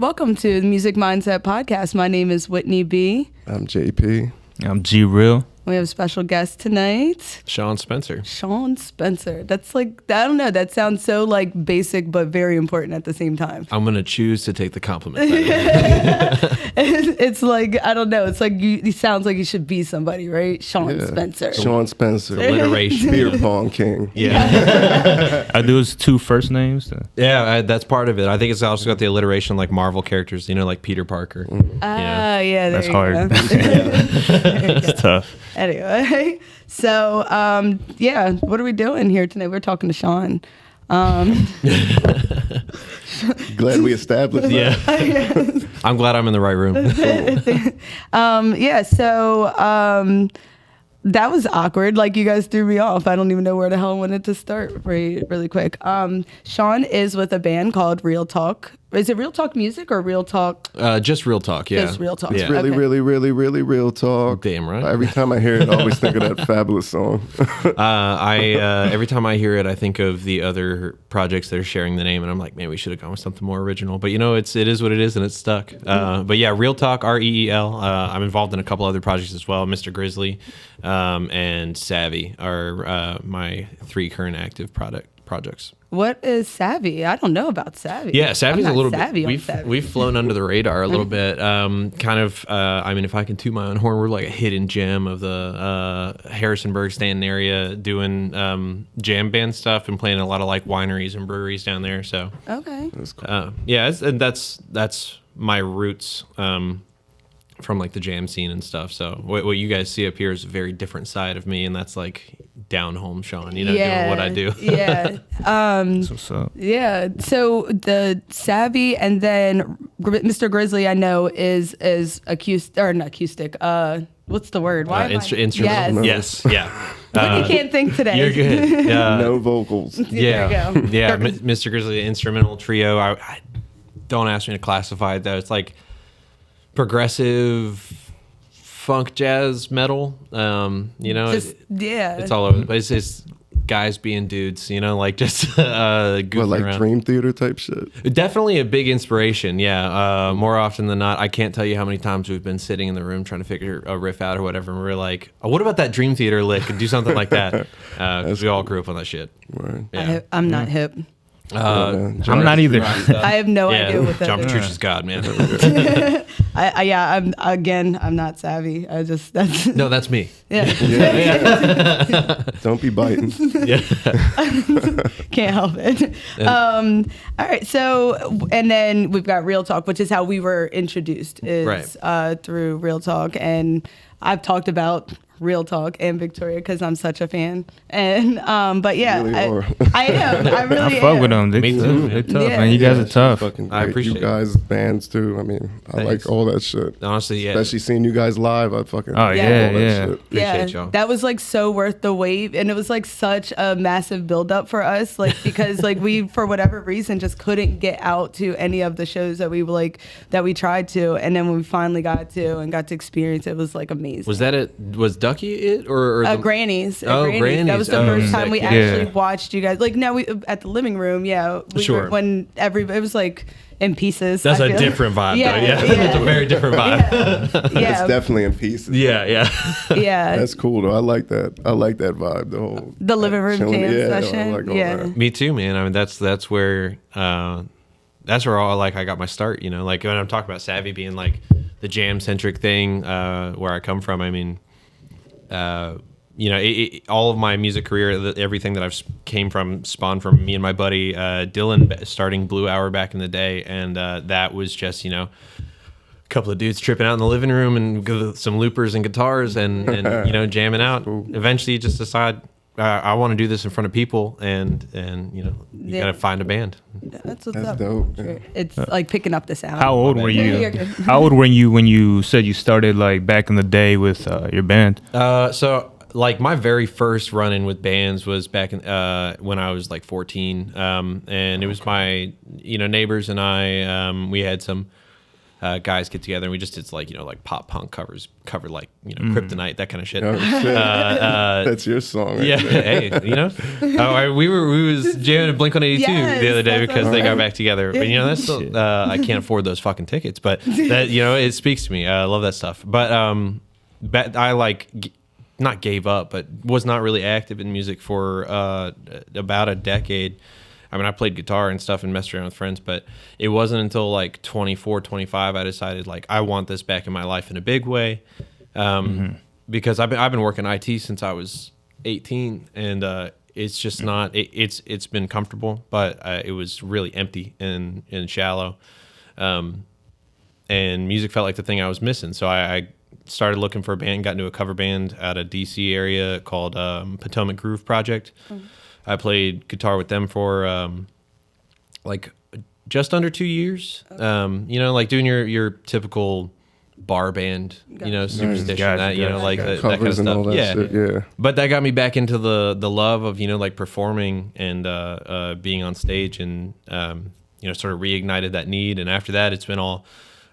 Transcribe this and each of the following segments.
Welcome to the Music Mindset Podcast. My name is Whitney B. I'm JP. I'm RIEL. We have a special guest tonight. Sean Spencer. Sean Spencer. That's like, I don't know, that sounds so like basic but very important at the same time. I'm going to choose to take the compliment. It's like, I don't know, it's like, he sounds like he should be somebody, right? Sean Spencer. Sean Spencer. Alliteration. Beer pong king. Yeah. I do his two first names. Yeah, that's part of it. I think it's also got the alliteration like Marvel characters, like Peter Parker. Yeah, That's there hard. you go. It's tough. Anyway, so what are we doing here tonight? We're talking to Sean. Glad we established that. I'm glad I'm in the right room. That was awkward. Like, you guys threw me off. I don't even know where the hell I wanted to start really quick. Sean is with a band called Real Talk. Is it Real Talk Music or Real Talk? Just Real Talk, yeah. Just Real Talk. Yeah. Really, really real talk. Damn right. Every time I hear it, I always think of that fabulous song. Every time I hear it, I think of the other projects that are sharing the name, and I'm like, man, we should have gone with something more original. But it is what it is, and it's stuck. But yeah, Real Talk, REEL. I'm involved in a couple other projects as well. Mr. Grizzly and Savvy are my 3 current active projects. What is Savvy? I don't know about Savvy. Yeah, Savvy's I'm a little not savvy bit. on Savvy. We've flown under the radar a little bit. If I can toot my own horn, we're like a hidden gem of the Harrisonburg, Stanton area, doing jam band stuff and playing a lot of like wineries and breweries down there. So Okay. That's cool. that's my roots. From like the jam scene and stuff. So what you guys see up here is a very different side of me, and that's like down home Sean, doing what I do. Yeah. What's up? Yeah. So the Savvy and then Mr. Grizzly, I know is acoustic or not acoustic. What's the word? Why am I- Instrumental. Yes. Yes. Yeah. You can't think today. You're good. No vocals. Yeah. There you go. Yeah. Mr. Grizzly, instrumental trio. I don't ask me to classify it though. It's like progressive funk, jazz, metal. It's all over the place. It's guys being dudes, like just goofing What, like around. Dream Theater type shit? Definitely a big inspiration, yeah. More often than not, I can't tell you how many times we've been sitting in the room trying to figure a riff out or whatever, and we're like, oh, what about that Dream Theater lick? And do something like that. Because we all grew up on that shit. Right. Yeah. I'm not hip. Man. I'm not either. I have no idea what that John is. Petrucci's God, man. I'm not savvy. That's No, that's me. yeah. Don't be biting. Yeah. Can't help it. All right. So, and then we've got Real Talk, which is how we were introduced, is through Real Talk. And I've talked about Real Talk and Victoria because I'm such a fan. And but yeah, Really are. I am. I really I fuck am. with them. Me too, They're man. tough, Yeah. man. You guys are She's tough. fucking great. I appreciate you guys' bands too. I mean, I Thanks. like all that shit. Honestly, yeah. Especially seeing you guys live. I fucking Oh, love yeah, all that yeah. shit. Appreciate y'all. That was like so worth the wait, and it was like such a massive buildup for us, like because like we for whatever reason just couldn't get out to any of the shows that we tried to, and then when we finally got to experience it, was like amazing. Was that it? Was Ducky it or the, Granny's? Oh, Granny's. That was the Oh, first time sick. we Yeah. actually watched you guys. Like no, we at the living room. Yeah, we Sure. were, when everybody it was like in pieces. That's I a feel. different vibe, Yeah, though. Yeah, yeah. It's a very different vibe. It's Yeah, definitely in pieces. Yeah. yeah. That's cool though. I like that. I like that vibe. The whole The living room chilling- jam yeah, session. I like all Yeah. that. Me too, man. I mean, that's where all like I got my start. Like when I'm talking about Savvy being like the jam centric thing, where I come from. I mean, all of my music career, everything that I've spawned from me and my buddy Dylan starting Blue Hour back in the day, and that was just a couple of dudes tripping out in the living room and with some loopers and guitars and jamming out. Eventually, you just decide I want to do this in front of people, and you gotta find a band. That's what's That's up. dope. Yeah. It's like picking up the sound. How old were You're you? good. How old were you when you said you started like back in the day with your band? So like my very first run-in with bands was back in when I was like 14, and it was my neighbors and I. We had some guys get together and we just did like pop punk covered like Kryptonite, that kind of shit. Oh, shit. That's your song. Right Yeah, there. hey, we was jamming at Blink-182 Yes, the other day that's because what they I'm got saying. back together. But that's still, I can't afford those fucking tickets. But that it speaks to me. I love that stuff. But I not gave up, but was not really active in music for about a decade. I mean, I played guitar and stuff and messed around with friends, but it wasn't until like 24, 25 I decided like I want this back in my life in a big way, because I've been working IT since I was 18, and it's just not it's been comfortable, but it was really empty and shallow, and music felt like the thing I was missing. So I started looking for a band, got into a cover band out of DC area called Potomac Groove Project. I played guitar with them for like just under 2 years. Like doing your typical bar band, superstition, that kind of Covers and all stuff. that shit, yeah. But that got me back into the love of like performing and being on stage, and sort of reignited that need. And after that, it's been all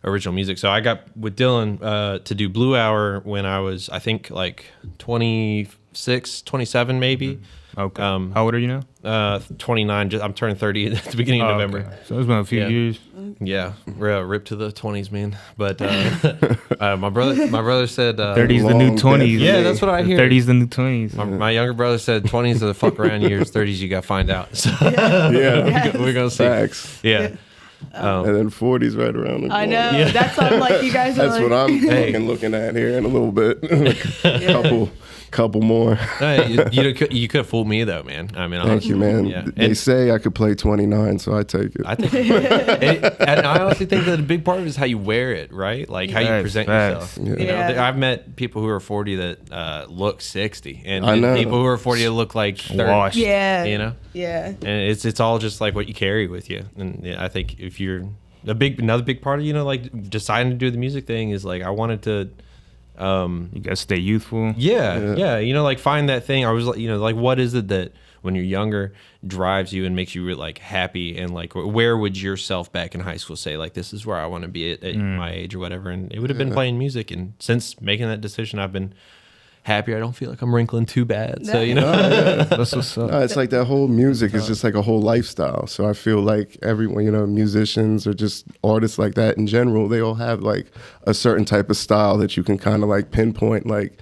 original music. So I got with Dylan to do Blue Hour when I was, I think, like 26, 27, maybe. Okay. How old are you now? 29. I'm turning 30 at the beginning of November. Okay. So it's been a few years. Yeah, rip to the 20s, man. But my brother said 30's the new 20s. Yeah, that's what I hear. 30's the new 20s. My younger brother said 20s are the fuck around years, 30s you got to find out. So Yeah. we're gonna see. Facts. Yeah. And then 40's right around the corner. I know. That's what I'm like. You guys are That's like, what I'm fucking looking at here in a little bit. couple more. You could have fooled me though, man. I mean, Thank you, man. Yeah. They say I could play 29, so I take it. I think, and I honestly think that a big part of it is how you wear it, right? Like how you Facts, present facts. yourself. Yeah. I've met people who are 40 that look 60, and I know. people who are 40 that look like 30. Washed. yeah, And it's all just like what you carry with you. And I think if you're another big part of like deciding to do the music thing is like I wanted to. You gotta stay youthful. Yeah. Like find that thing. I was like, what is it that when you're younger drives you and makes you like happy, and like where would yourself back in high school say like this is where I want to be at my age or whatever? And it would have been playing music. And since making that decision, I've been happier. I don't feel like I'm wrinkling too bad. So That's what's up. It's like that whole music is just like a whole lifestyle. So I feel like everyone, musicians or just artists like that in general, they all have like a certain type of style that you can kind of like pinpoint, like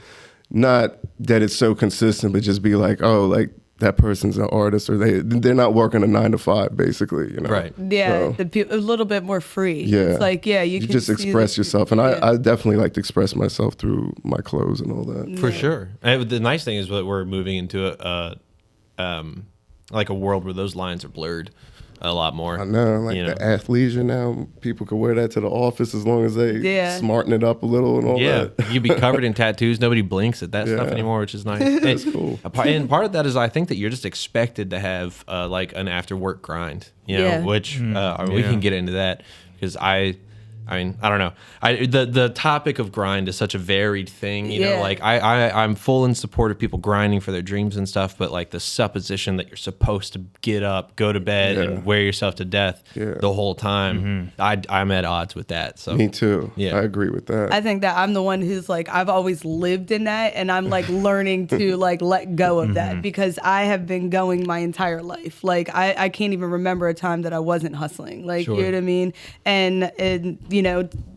not that it's so consistent, but just be like, oh, like that person's an artist, or they're not working a 9 to 5 basically, Right. Yeah, So, a little bit more free. yeah. It's like, you can just see express the- yourself. And yeah. I definitely like to express myself through my clothes and all that. For sure. And the nice thing is that we're moving into like a world where those lines are blurred a lot more. I know, like the athleisure now, people can wear that to the office as long as they smarten it up a little and all that. You'd be covered in tattoos. Nobody blinks at that stuff anymore, which is nice. That's cool. And part of that is I think that you're just expected to have like an after work grind, which we can get into that because I mean, I don't know. The topic of grind is such a varied thing, you know. Like I'm full in support of people grinding for their dreams and stuff, but like the supposition that you're supposed to get up, go to bed, and wear yourself to death the whole time, I'm at odds with that. So Me too. Yeah. I agree with that. I think that I'm the one who's like, I've always lived in that, and I'm like learning to like let go of that because I have been going my entire life. Like I can't even remember a time that I wasn't hustling. Like, you know what I mean? And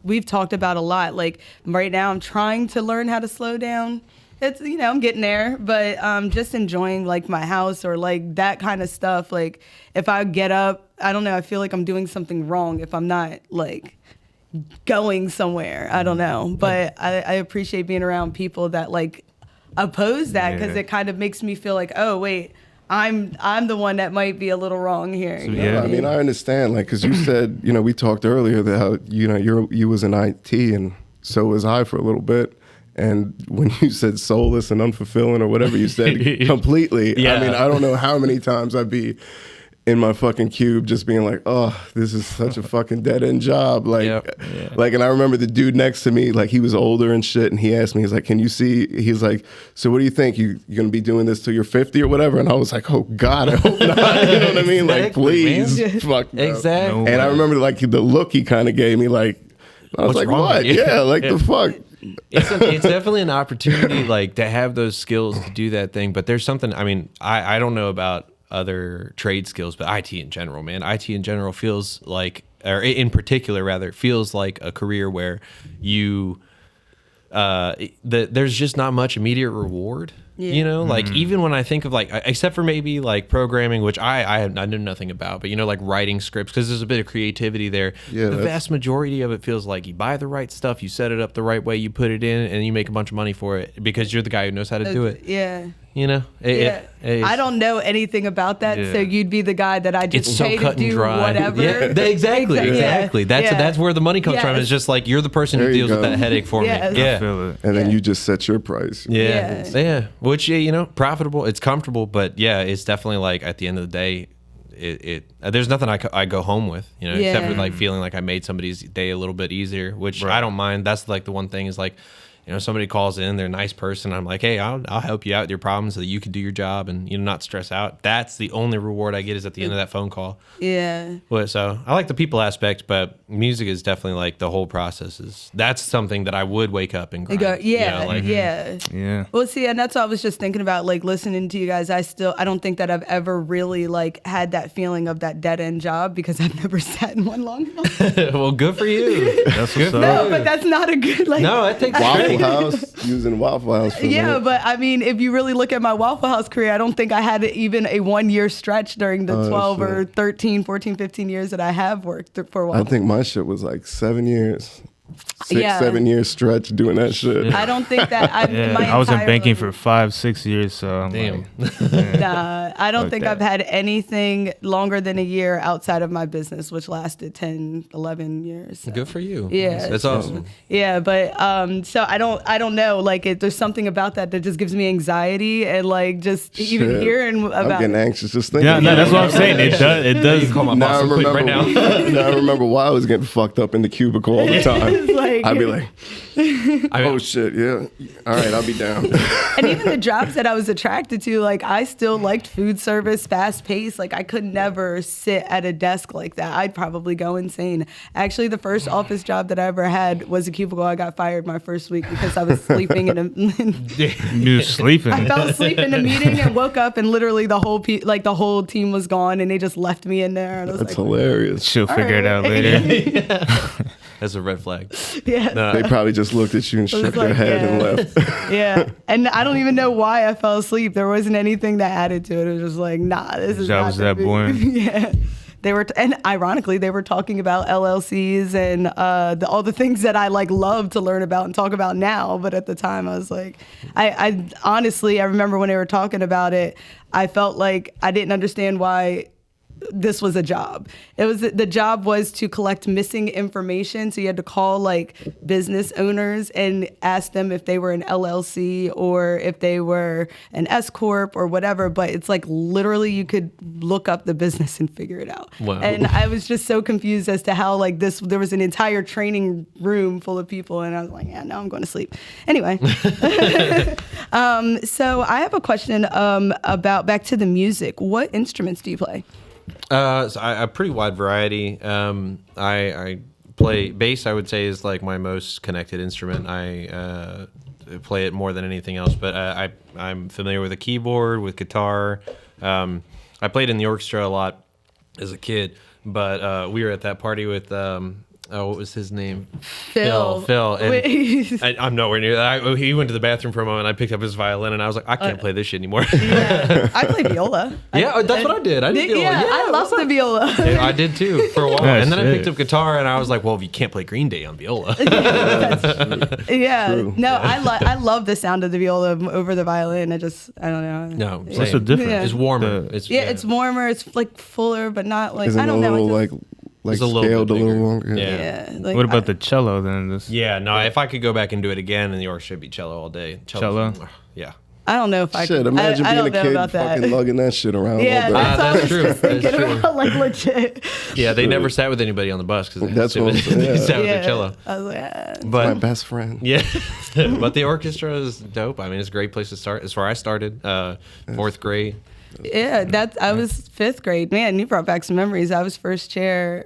we've talked about a lot. Like right now I'm trying to learn how to slow down. It's, I'm getting there, but just enjoying like my house or like that kind of stuff. Like if I get up, I don't know, I feel like I'm doing something wrong if I'm not like going somewhere. I don't know, but I appreciate being around people that like oppose that because it kind of makes me feel like, oh wait, I'm the one that might be a little wrong here. So, yeah. I mean, I understand, like, because you said, we talked earlier that how, you was in IT and so was I for a little bit. And when you said soulless and unfulfilling or whatever you said, completely. Yeah. I mean, I don't know how many times I'd be in my fucking cube just being like, oh, this is such a fucking dead end job. Like, and I remember the dude next to me, like he was older and shit. And he asked me, he's like, can you see? He's like, so what do you think? You're going to be doing this till you're 50 or whatever? And I was like, oh God, I hope not. You know what I mean? Like, please, fuck no. Exactly. And I remember like the look he kind of gave me, like, I was what's like, wrong what? with you? Yeah, like the fuck. It's definitely an opportunity, like, to have those skills to do that thing. But there's something, I mean, I don't know about other trade skills, but IT in general, man. IT in general feels like, or in particular, rather, feels like a career where you, there's just not much immediate reward. Yeah. You know, like, even when I think of, like, except for maybe like programming, which I know nothing about, but, you know, like writing scripts, because there's a bit of creativity there. Yeah, the vast majority of it feels like you buy the right stuff, you set it up the right way, you put it in, and you make a bunch of money for it because you're the guy who knows how to do it. Yeah. You know? I don't know anything about that, Yeah. so you'd be the guy that I just It's so pay cut to and do dry. whatever. Yeah, exactly. That's where the money comes from. Yes. It's just like, you're the person who There you deals with go. that headache for Yes. me. I Yeah. feel it. And then Yeah. you just set your price. Yeah. Which, you know, profitable. It's comfortable, but yeah, it's definitely like, at the end of the day, there's nothing I go home with, you know, except for like feeling like I made somebody's day a little bit easier, which I don't mind. That's like the one thing is like, you know, somebody calls in, they're a nice person. I'm like, hey, I'll help you out with your problems so that you can do your job and, you know, not stress out. That's the only reward I get is at the end of that phone call. Yeah. So I like the people aspect, but music is definitely like the whole process that's something that I would wake up and grind. Yeah. Well, see, and that's what I was just thinking about, like, listening to you guys. I don't think that I've ever really, like, had that feeling of that dead end job because I've never sat in one long enough. Well, good for you. That's what's up. No, but that's not a good, like. No, that takes Waffle House, using Waffle House for a Yeah, minute. but I mean, if you really look at my Waffle House career, I don't think I had even a 1 year stretch during the 12 or 13, 14, 15 years that I have worked for Waffle. I think my shit was like 7 years. 7 year stretch doing that shit. I don't think that I was in banking for 5-6 years, so I'm Damn. like, Nah, I don't Fuck think that. I've had anything longer than a year outside of my business, which lasted 10, 11 years. So. Good for you. Yeah, That's awesome. Yeah, but so I don't know. Like, there's something about that just gives me anxiety, and like just even Shit. hearing I'm about. getting anxious just thinking. yeah, no, that's what I'm saying. It does. It does. Call my Now boss I real quick right now. remember. Now I remember why I was getting fucked up in the cubicle all the time. It's like- I'd be like, oh shit, yeah. All right, I'll be down. And even the jobs that I was attracted to, like, I still liked food service, fast paced. Like, I could never sit at a desk like that. I'd probably go insane. Actually, the first office job that I ever had was a cubicle. I got fired my first week because I was sleeping in a. You was sleeping. I fell asleep in a meeting and woke up, and literally the whole team was gone, and they just left me in there. And I was That's like, hilarious. She'll figure it out later. That's a red flag. yeah. They probably just looked at you and shook was their like, head and yeah. left. Yeah, and I don't even know why I fell asleep. There wasn't anything that added to it. It was just like, nah, this is Job not was gonna that be- boring. Yeah, they were, and ironically, they were talking about LLCs and all the things that I like love to learn about and talk about now. But at the time, I was like, I honestly, I remember when they were talking about it, I felt like I didn't understand why this was a job. The job was to collect missing information. So you had to call like business owners and ask them if they were an LLC or if they were an S corp or whatever. But it's like literally you could look up the business and figure it out. Wow. And I was just so confused as to how like there was an entire training room full of people, and I was like, yeah, now I'm going to sleep. Anyway, so I have a question about back to the music. What instruments do you play? So a pretty wide variety. I play bass. I would say is like my most connected instrument. I play it more than anything else. But I'm familiar with a keyboard, with guitar. I played in the orchestra a lot as a kid. But we were at that party with what was his name? Phil. And I'm nowhere near that. He went to the bathroom for a moment. I picked up his violin, and I was like, I can't play this shit anymore. Yeah, I play viola. Yeah, that's what I did. I did viola. Yeah, I love the viola. Yeah, I did too for a while, That's and then I sick. picked up guitar, and I was like, "Well, if you can't play Green Day on viola." Yeah, True. no, I love the sound of the viola over the violin. I don't know. No, What's same. the difference? Yeah. It's warmer. The- It's warmer. It's like fuller, but not like Isn't I it don't a know. little It's like It's a little scaled bit a little bigger. longer? Yeah. yeah. Like, What about the cello then? This, Yeah, no. If I could go back and do it again in the orchestra, it'd be cello all day. Cello? Yeah. I don't know if I Shit, could. imagine I being a don't know kid about that. fucking lugging that shit around Yeah, all day. that's all I that's was true. just That's thinking true. about, like legit. Yeah, they never sat with anybody on the bus because That's what I'm saying, they yeah. sat with Yeah, their cello. I was like, ah. My But best friend. yeah, but the orchestra is dope. I mean, it's a great place to start. It's where I started, fourth grade. Yeah, I was 5th grade. Man, you brought back some memories. I was first chair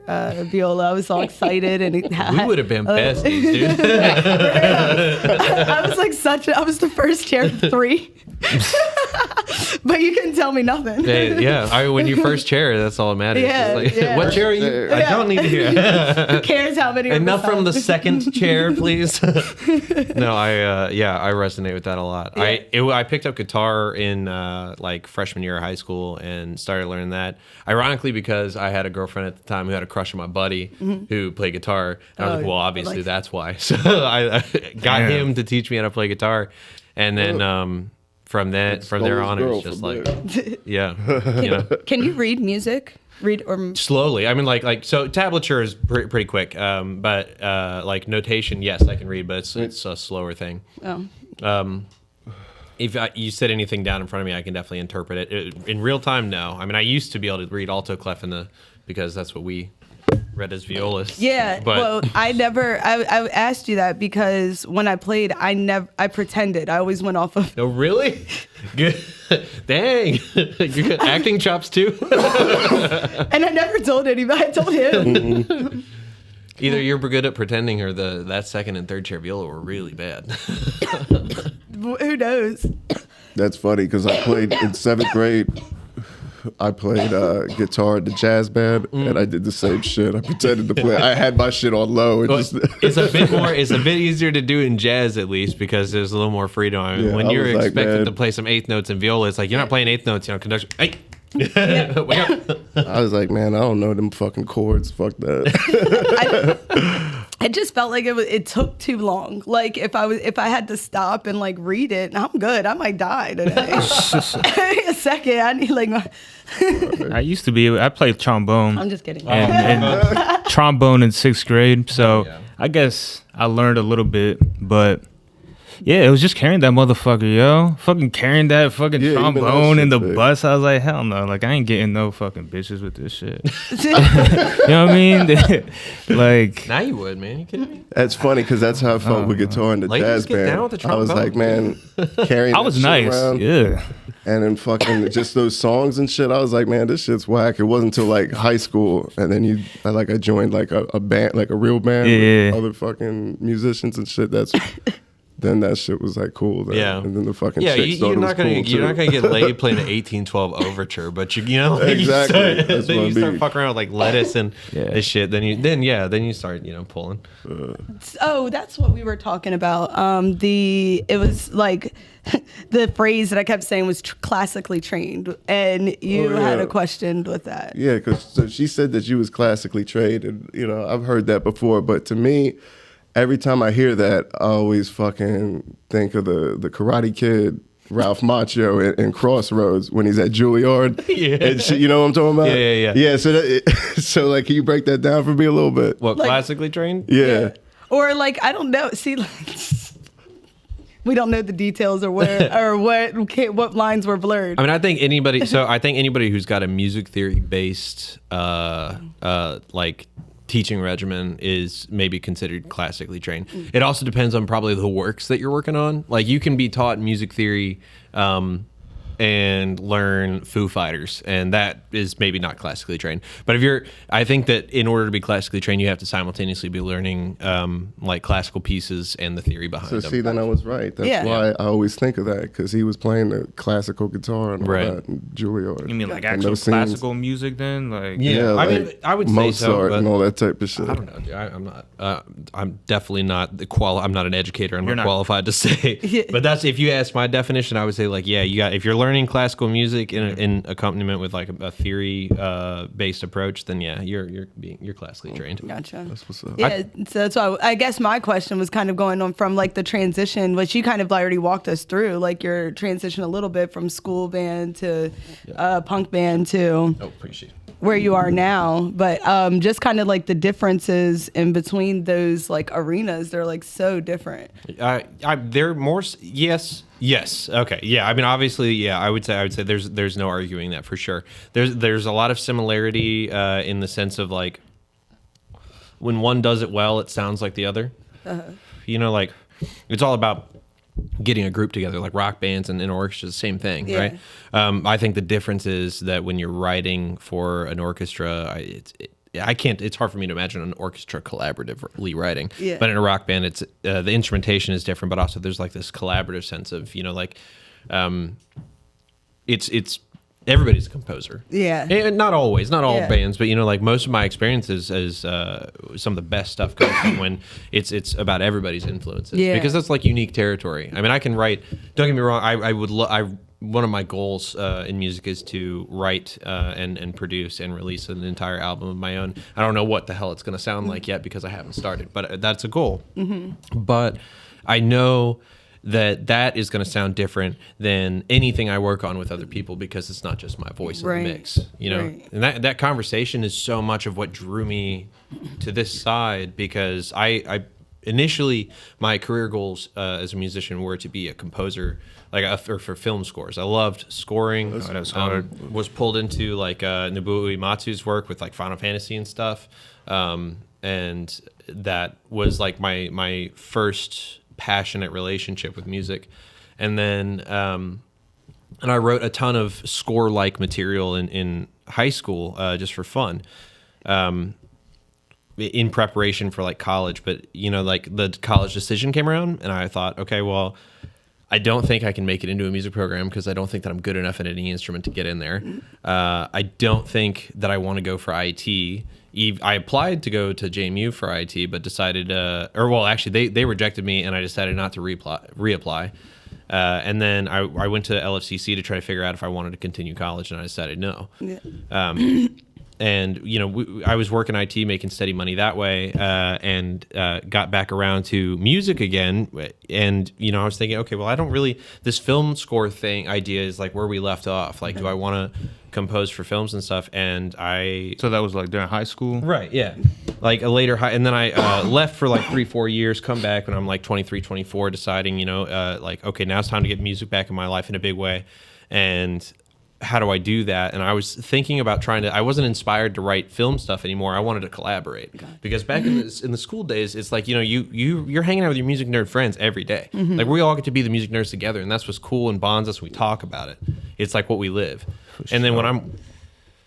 viola. I was all excited, and we would have been besties, dude. I was like I was the first chair of 3. But you couldn't tell me nothing. When you first chair, that's all that matters. Yeah, Like, what chair are you? I don't need to hear. Who cares how many? Enough from the second chair, please. No, I resonate with that a lot. Yeah. I picked up guitar in like freshman year of high school and started learning that. Ironically, because I had a girlfriend at the time who had a crush on my buddy who played guitar. And I was like, well, obviously that's why. So I got him to teach me how to play guitar, and then from there on, it was just like, Can you read music? Read or slowly. I mean, like so tablature is pretty quick, but like notation, yes, I can read, but it's a slower thing. Oh. If you set anything down in front of me, I can definitely interpret it. In real time, no. I mean, I used to be able to read alto clef because that's what we read as violists. Yeah, but well, I asked you that because when I played, I pretended. I always went off of. No, really? Good. Dang, you got acting chops too. And I never told anybody. I told him. Either you're good at pretending, or that second and third chair viola were really bad. Who knows? That's funny because I played in 7th grade. I played guitar at the jazz band, and I did the same shit. I pretended to play. I had my shit on low. It's a bit easier to do in jazz, at least, because there's a little more freedom. I mean, when you're expected to play some eighth notes in viola, it's like you're not playing eighth notes, conduction. Hey. Wake up. I was like, man, I don't know them fucking chords. Fuck that. I just felt like it took too long. Like if I had to stop and like read it, I'm good. I might die today. A second, I need like my. I played trombone. I'm just kidding. And trombone in 6th grade, so I guess I learned a little bit, but. Yeah, it was just carrying that motherfucker, yo. Fucking carrying that fucking trombone in the bus. I was like, hell no. Like, I ain't getting no fucking bitches with this shit. You know what I mean? Like, now you would, man. You kidding me? That's funny because that's how I felt with guitar in the jazz band. Down with the I was like, man, carrying I was that shit nice. around, Yeah. And then fucking just those songs and shit. I was like, man, this shit's whack. It wasn't until like high school, and then I joined like a band, like a real band with other fucking musicians and shit. Then that shit was like cool. And then the fucking chick you're not gonna get laid playing an 1812 overture, but exactly. You start fucking around with like lettuce and this shit. Then you start pulling. Oh, that's what we were talking about. It was like the phrase that I kept saying was classically trained, and you had a question with that. Yeah, because she said that you was classically trained, and I've heard that before, but to me, every time I hear that, I always fucking think of the Karate Kid, Ralph Macchio in Crossroads when he's at Juilliard. Yeah. And shit, you know what I'm talking about? Yeah. Yeah, so like, can you break that down for me a little bit? What, like, classically trained? Yeah. Or like, I don't know. See, like, we don't know the details or what lines were blurred. I mean, I think anybody who's got a music theory based like teaching regimen is maybe considered classically trained. It also depends on probably the works that you're working on. Like, you can be taught music theory and learn Foo Fighters, and that is maybe not classically trained. But I think that in order to be classically trained, you have to simultaneously be learning like classical pieces and the theory behind them. So see, then I was right. That's why I always think of that, because he was playing the classical guitar and all that in Juilliard. You mean like actual classical music then? Like I mean, I would Mozart say so, but and all that type of shit. I don't know, dude. I'm not. I'm definitely not I'm not an educator. I'm not qualified to say. But that's, if you ask my definition, I would say like, if you're learning classical music in accompaniment with like a theory based approach, then you're classically trained. Gotcha. That's what's up. Yeah, so that's why I guess my question was kind of going on from like the transition, which you kind of already walked us through, like your transition a little bit from school band to punk band to Appreciate it. Where you are now, but just kind of like the differences in between those like arenas, they're like so different. They're more yes. Okay. Yeah. I mean, obviously, I would say there's no arguing that for sure. There's a lot of similarity in the sense of like, when one does it well, it sounds like the other. Like, it's all about getting a group together, like rock bands and orchestras, the same thing, right? I think the difference is that when you're writing for an orchestra, it's hard for me to imagine an orchestra collaboratively writing. Yeah. But in a rock band, it's the instrumentation is different, but also there's like this collaborative sense of, like it's everybody's a composer. Yeah. And not always, not all bands, but like most of my experiences is some of the best stuff comes from when it's about everybody's influences. Yeah. Because that's like unique territory. I mean, I can write, don't get me wrong, one of my goals in music is to write and produce and release an entire album of my own. I don't know what the hell it's going to sound like yet because I haven't started, but that's a goal. Mm-hmm. But I know that is going to sound different than anything I work on with other people because it's not just my voice in the mix, Right. And that conversation is so much of what drew me to this side because I initially my career goals as a musician were to be a composer, for film scores. I loved scoring. Was pulled into like Nobuo Uematsu's work with like Final Fantasy and stuff, and that was like my first passionate relationship with music. And then and I wrote a ton of score-like material in high school just for fun in preparation for like college. But like the college decision came around and I thought, okay, well, I don't think I can make it into a music program because I don't think that I'm good enough at any instrument to get in there. I don't think that I want to go for IT. I applied to go to JMU for IT, but decided, actually, they rejected me, and I decided not to reapply. And then I went to LFCC to try to figure out if I wanted to continue college, and I decided no. Yeah. And I was working IT, making steady money that way, and got back around to music again. And I was thinking, okay, well, I don't really. This film score idea is like where we left off. Like, do I want to compose for films and stuff? And so that was like during high school, right? Yeah, like a later high. And then I left for like 3-4 years. Come back when I'm like 23, 24, deciding, like, okay, now it's time to get music back in my life in a big way. And how do I do that? And I was thinking about I wasn't inspired to write film stuff anymore. I wanted to collaborate because back in the school days, it's like, you're hanging out with your music nerd friends every day. Mm-hmm. Like we all get to be the music nerds together, and that's what's cool and bonds us. We talk about it. It's like what we live. And then when I'm,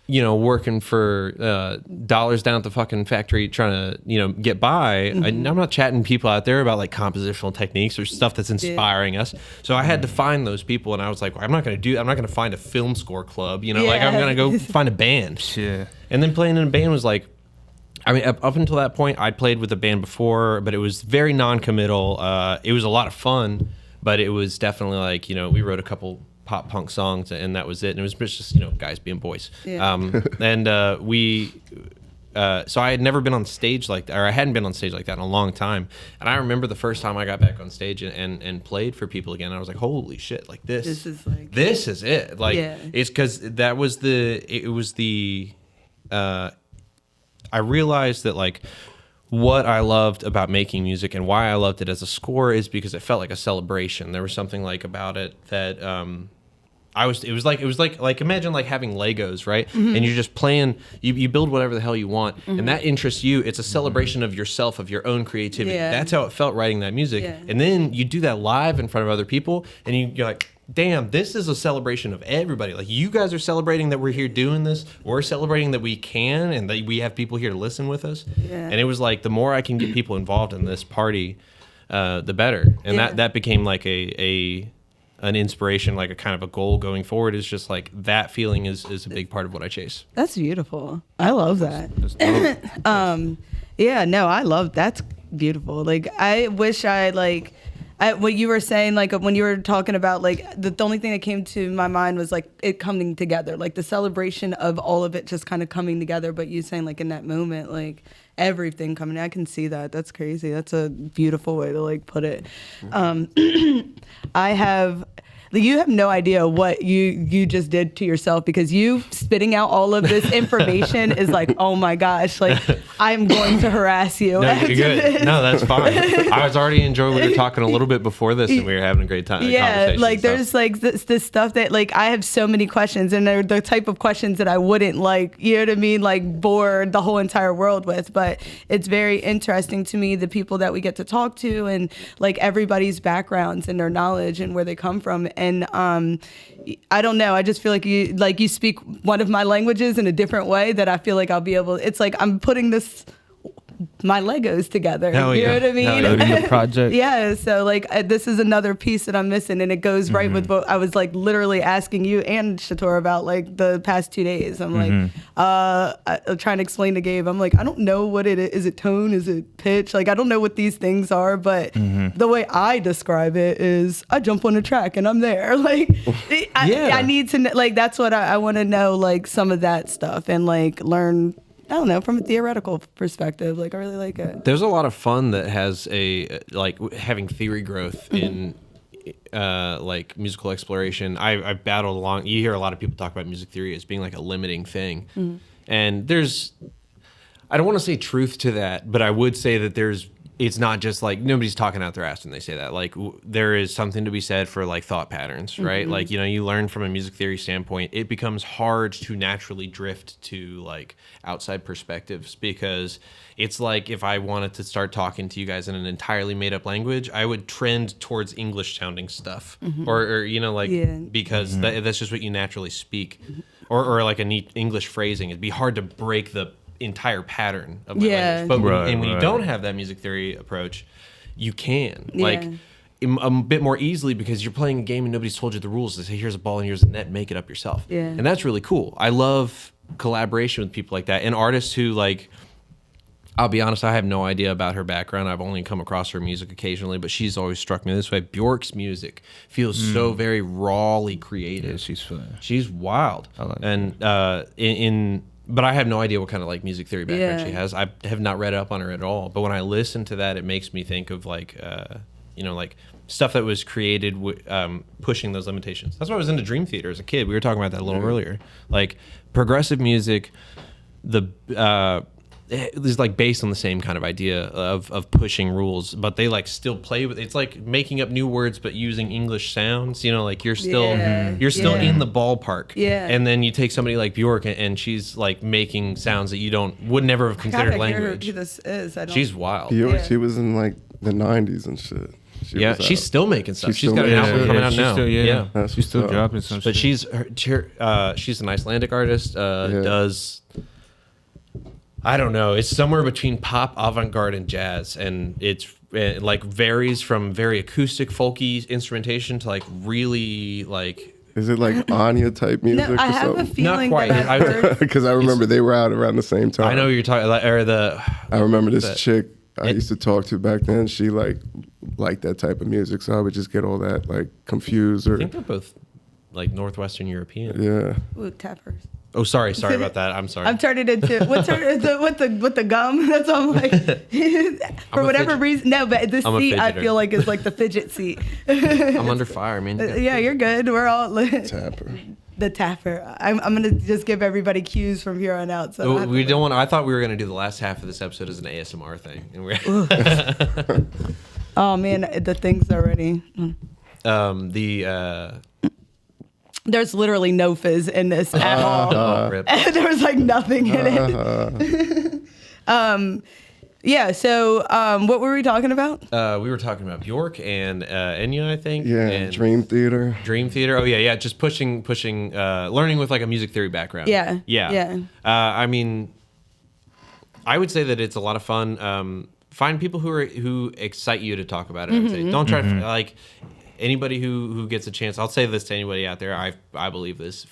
working for dollars down at the fucking factory trying to, get by, mm-hmm. I'm not chatting people out there about like compositional techniques or stuff that's inspiring us. So I had to find those people, and I was like, well, I'm not going to find a film score club, like I'm going to go find a band. Yeah. And then playing in a band was like, I mean, up until that point, I'd played with a band before, but it was very non-committal. It was a lot of fun, but it was definitely like, we wrote a couple pop punk songs and that was it, and it was just guys being boys. And so I had never been on stage like that, or I hadn't been on stage like that in a long time. And I remember the first time I got back on stage and played for people again, I was like, holy shit, like this is it. Like it's because I realized that like what I loved about making music and why I loved it as a score is because it felt like a celebration. There was something like about it that it was like imagine like having Legos, right? Mm-hmm. And you're just playing, you build whatever the hell you want, mm-hmm. and that interests you. It's a celebration of yourself, of your own creativity. Yeah. That's how it felt writing that music. Yeah. And then you do that live in front of other people, and you're like, damn, this is a celebration of everybody. Like, you guys are celebrating that we're here doing this. We're celebrating that we can, and that we have people here to listen with us. Yeah. And it was like, the more I can get people involved in this party, the better. And that became like an inspiration, like a kind of a goal going forward. Is just like that feeling is a big part of what I chase. That's beautiful. I love that. I love that's beautiful. Like, I wish what you were saying, like when you were talking about like the only thing that came to my mind was like it coming together, like the celebration of all of it just kind of coming together. But you saying like in that moment, like everything coming, I can see that. That's crazy. That's a beautiful way to like put it. You have no idea what you just did to yourself, because you spitting out all of this information is like, oh my gosh, like I'm going to harass you. No, you're good. No, that's fine. I was already enjoying. We were talking a little bit before this, and we were having a great time. Yeah, like there's like this stuff that like I have so many questions, and they're the type of questions that I wouldn't like, you know what I mean, like bore the whole entire world with. But but it's very interesting to me, the people that we get to talk to and like everybody's backgrounds and their knowledge and where they come from. And I don't know, I just feel like you speak one of my languages in a different way that I feel like I'll be able, it's like I'm putting my Legos together. Hell you yeah. know what I mean? Building the project. Yeah, so like this is another piece that I'm missing, and it goes right with what I was like literally asking you and Shator about like the past 2 days. I'm like I'm trying to explain to Gabe, I'm like, I don't know what it is. Is it tone? Is it pitch? Like I don't know what these things are, but the way I describe it is I jump on a track and I'm there. Like I need to like, that's what I want to know, like some of that stuff, and like learn, I don't know, from a theoretical perspective. Like I really like it. There's a lot of fun that has a like having theory growth in like musical exploration. I've battled along. You hear a lot of people talk about music theory as being like a limiting thing, and there's, I don't want to say truth to that, but I would say that it's not just like nobody's talking out their ass when they say that. Like there is something to be said for like thought patterns, right? Like, you know, you learn from a music theory standpoint, it becomes hard to naturally drift to like outside perspectives, because it's like if I wanted to start talking to you guys in an entirely made up language, I would trend towards English sounding stuff or you know, like, because that's just what you naturally speak, or like a neat English phrasing. It'd be hard to break the entire pattern of my language. But when you don't have that music theory approach, you can like a bit more easily, because you're playing a game and nobody's told you the rules. They say here's a ball and here's a net, make it up yourself. And that's really cool. I love collaboration with people like that, and artists who like, I'll be honest, I have no idea about her background. I've only come across her music occasionally, but she's always struck me this way. Bjork's music feels so very rawly creative. Yeah, she's fun. She's wild. I like and but I have no idea what kind of like music theory background she has. I have not read up on her at all. But when I listen to that, it makes me think of like, you know, like stuff that was created pushing those limitations. That's why I was into Dream Theater as a kid. We were talking about that a little earlier. Like progressive music, is like based on the same kind of idea of pushing rules, but they like still play with, it's like making up new words but using English sounds, you know, like you're still in the ballpark. And then you take somebody like Bjork and she's like making sounds that you would never have considered language. Who this is. She's wild. Bjork, she was in like the 90s and shit. She's still making stuff. She's got an making album coming out now. She's still dropping some but shit. she's an Icelandic artist, does, I don't know, it's somewhere between pop, avant-garde, and jazz, and it's like varies from very acoustic, folky instrumentation to like really like. Is it like Anya type music? No, I have a feeling. Not quite. That I've heard. Because I remember they were out around the same time. I know you're talking, I remember this chick I used to talk to back then. She liked that type of music, so I would just get all that like confused. Or I think they're both like Northwestern European. Yeah. Ooh, tappers. Oh, sorry about that. I'm sorry. I'm turning into with the gum. That's all I'm like. For whatever reason, no. But this seat I feel like is like the fidget seat. I'm under fire, man. Yeah, you're good. We're all Tapper. The tapper. I'm gonna just give everybody cues from here on out. So we don't want. I thought we were gonna do the last half of this episode as an ASMR thing, and we're. Oh man, the thing's already. There's literally no fizz in this at all. There was like nothing in it. Yeah. So, what were we talking about? We were talking about Bjork and Enya, I think. Yeah. And Dream Theater. Oh yeah. Just pushing. Learning with like a music theory background. Yeah. I mean, I would say that it's a lot of fun. Find people who excite you to talk about it. I would say. Don't try to like. Anybody who gets a chance, I'll say this to anybody out there, I believe this,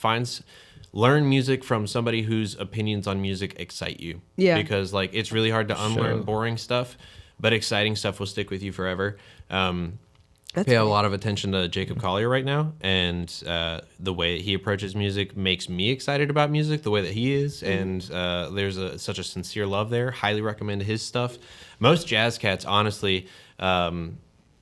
learn music from somebody whose opinions on music excite you. Yeah. Because like it's really hard to unlearn boring stuff, but exciting stuff will stick with you forever. Pay a lot of attention to Jacob Collier right now, and the way he approaches music makes me excited about music the way that he is, and there's such a sincere love there. Highly recommend his stuff. Most jazz cats, honestly,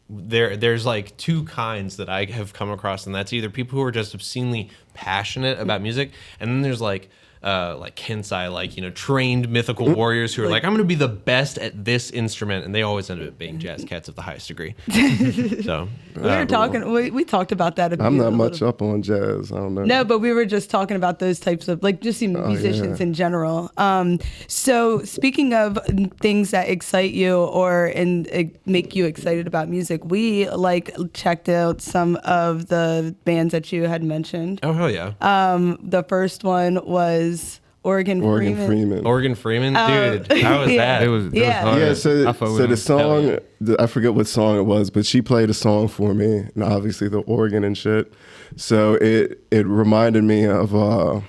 there's like two kinds that I have come across, and that's either people who are just obscenely passionate about music, and then there's like like Kensai, like, you know, trained mythical warriors who are like, I'm going to be the best at this instrument, and they always end up being jazz cats of the highest degree. So we talked about that. I'm not much up on jazz. I don't know. No, but we were just talking about those types of like just musicians in general. So speaking of things that excite you or make you excited about music, we like checked out some of the bands that you had mentioned. Oh hell yeah! The first one was Oregon Freeman. Oregon Freeman, dude. How was that? It was hard. Yeah, so the song, I forget what song it was, but she played a song for me, and obviously the organ and shit. So it reminded me of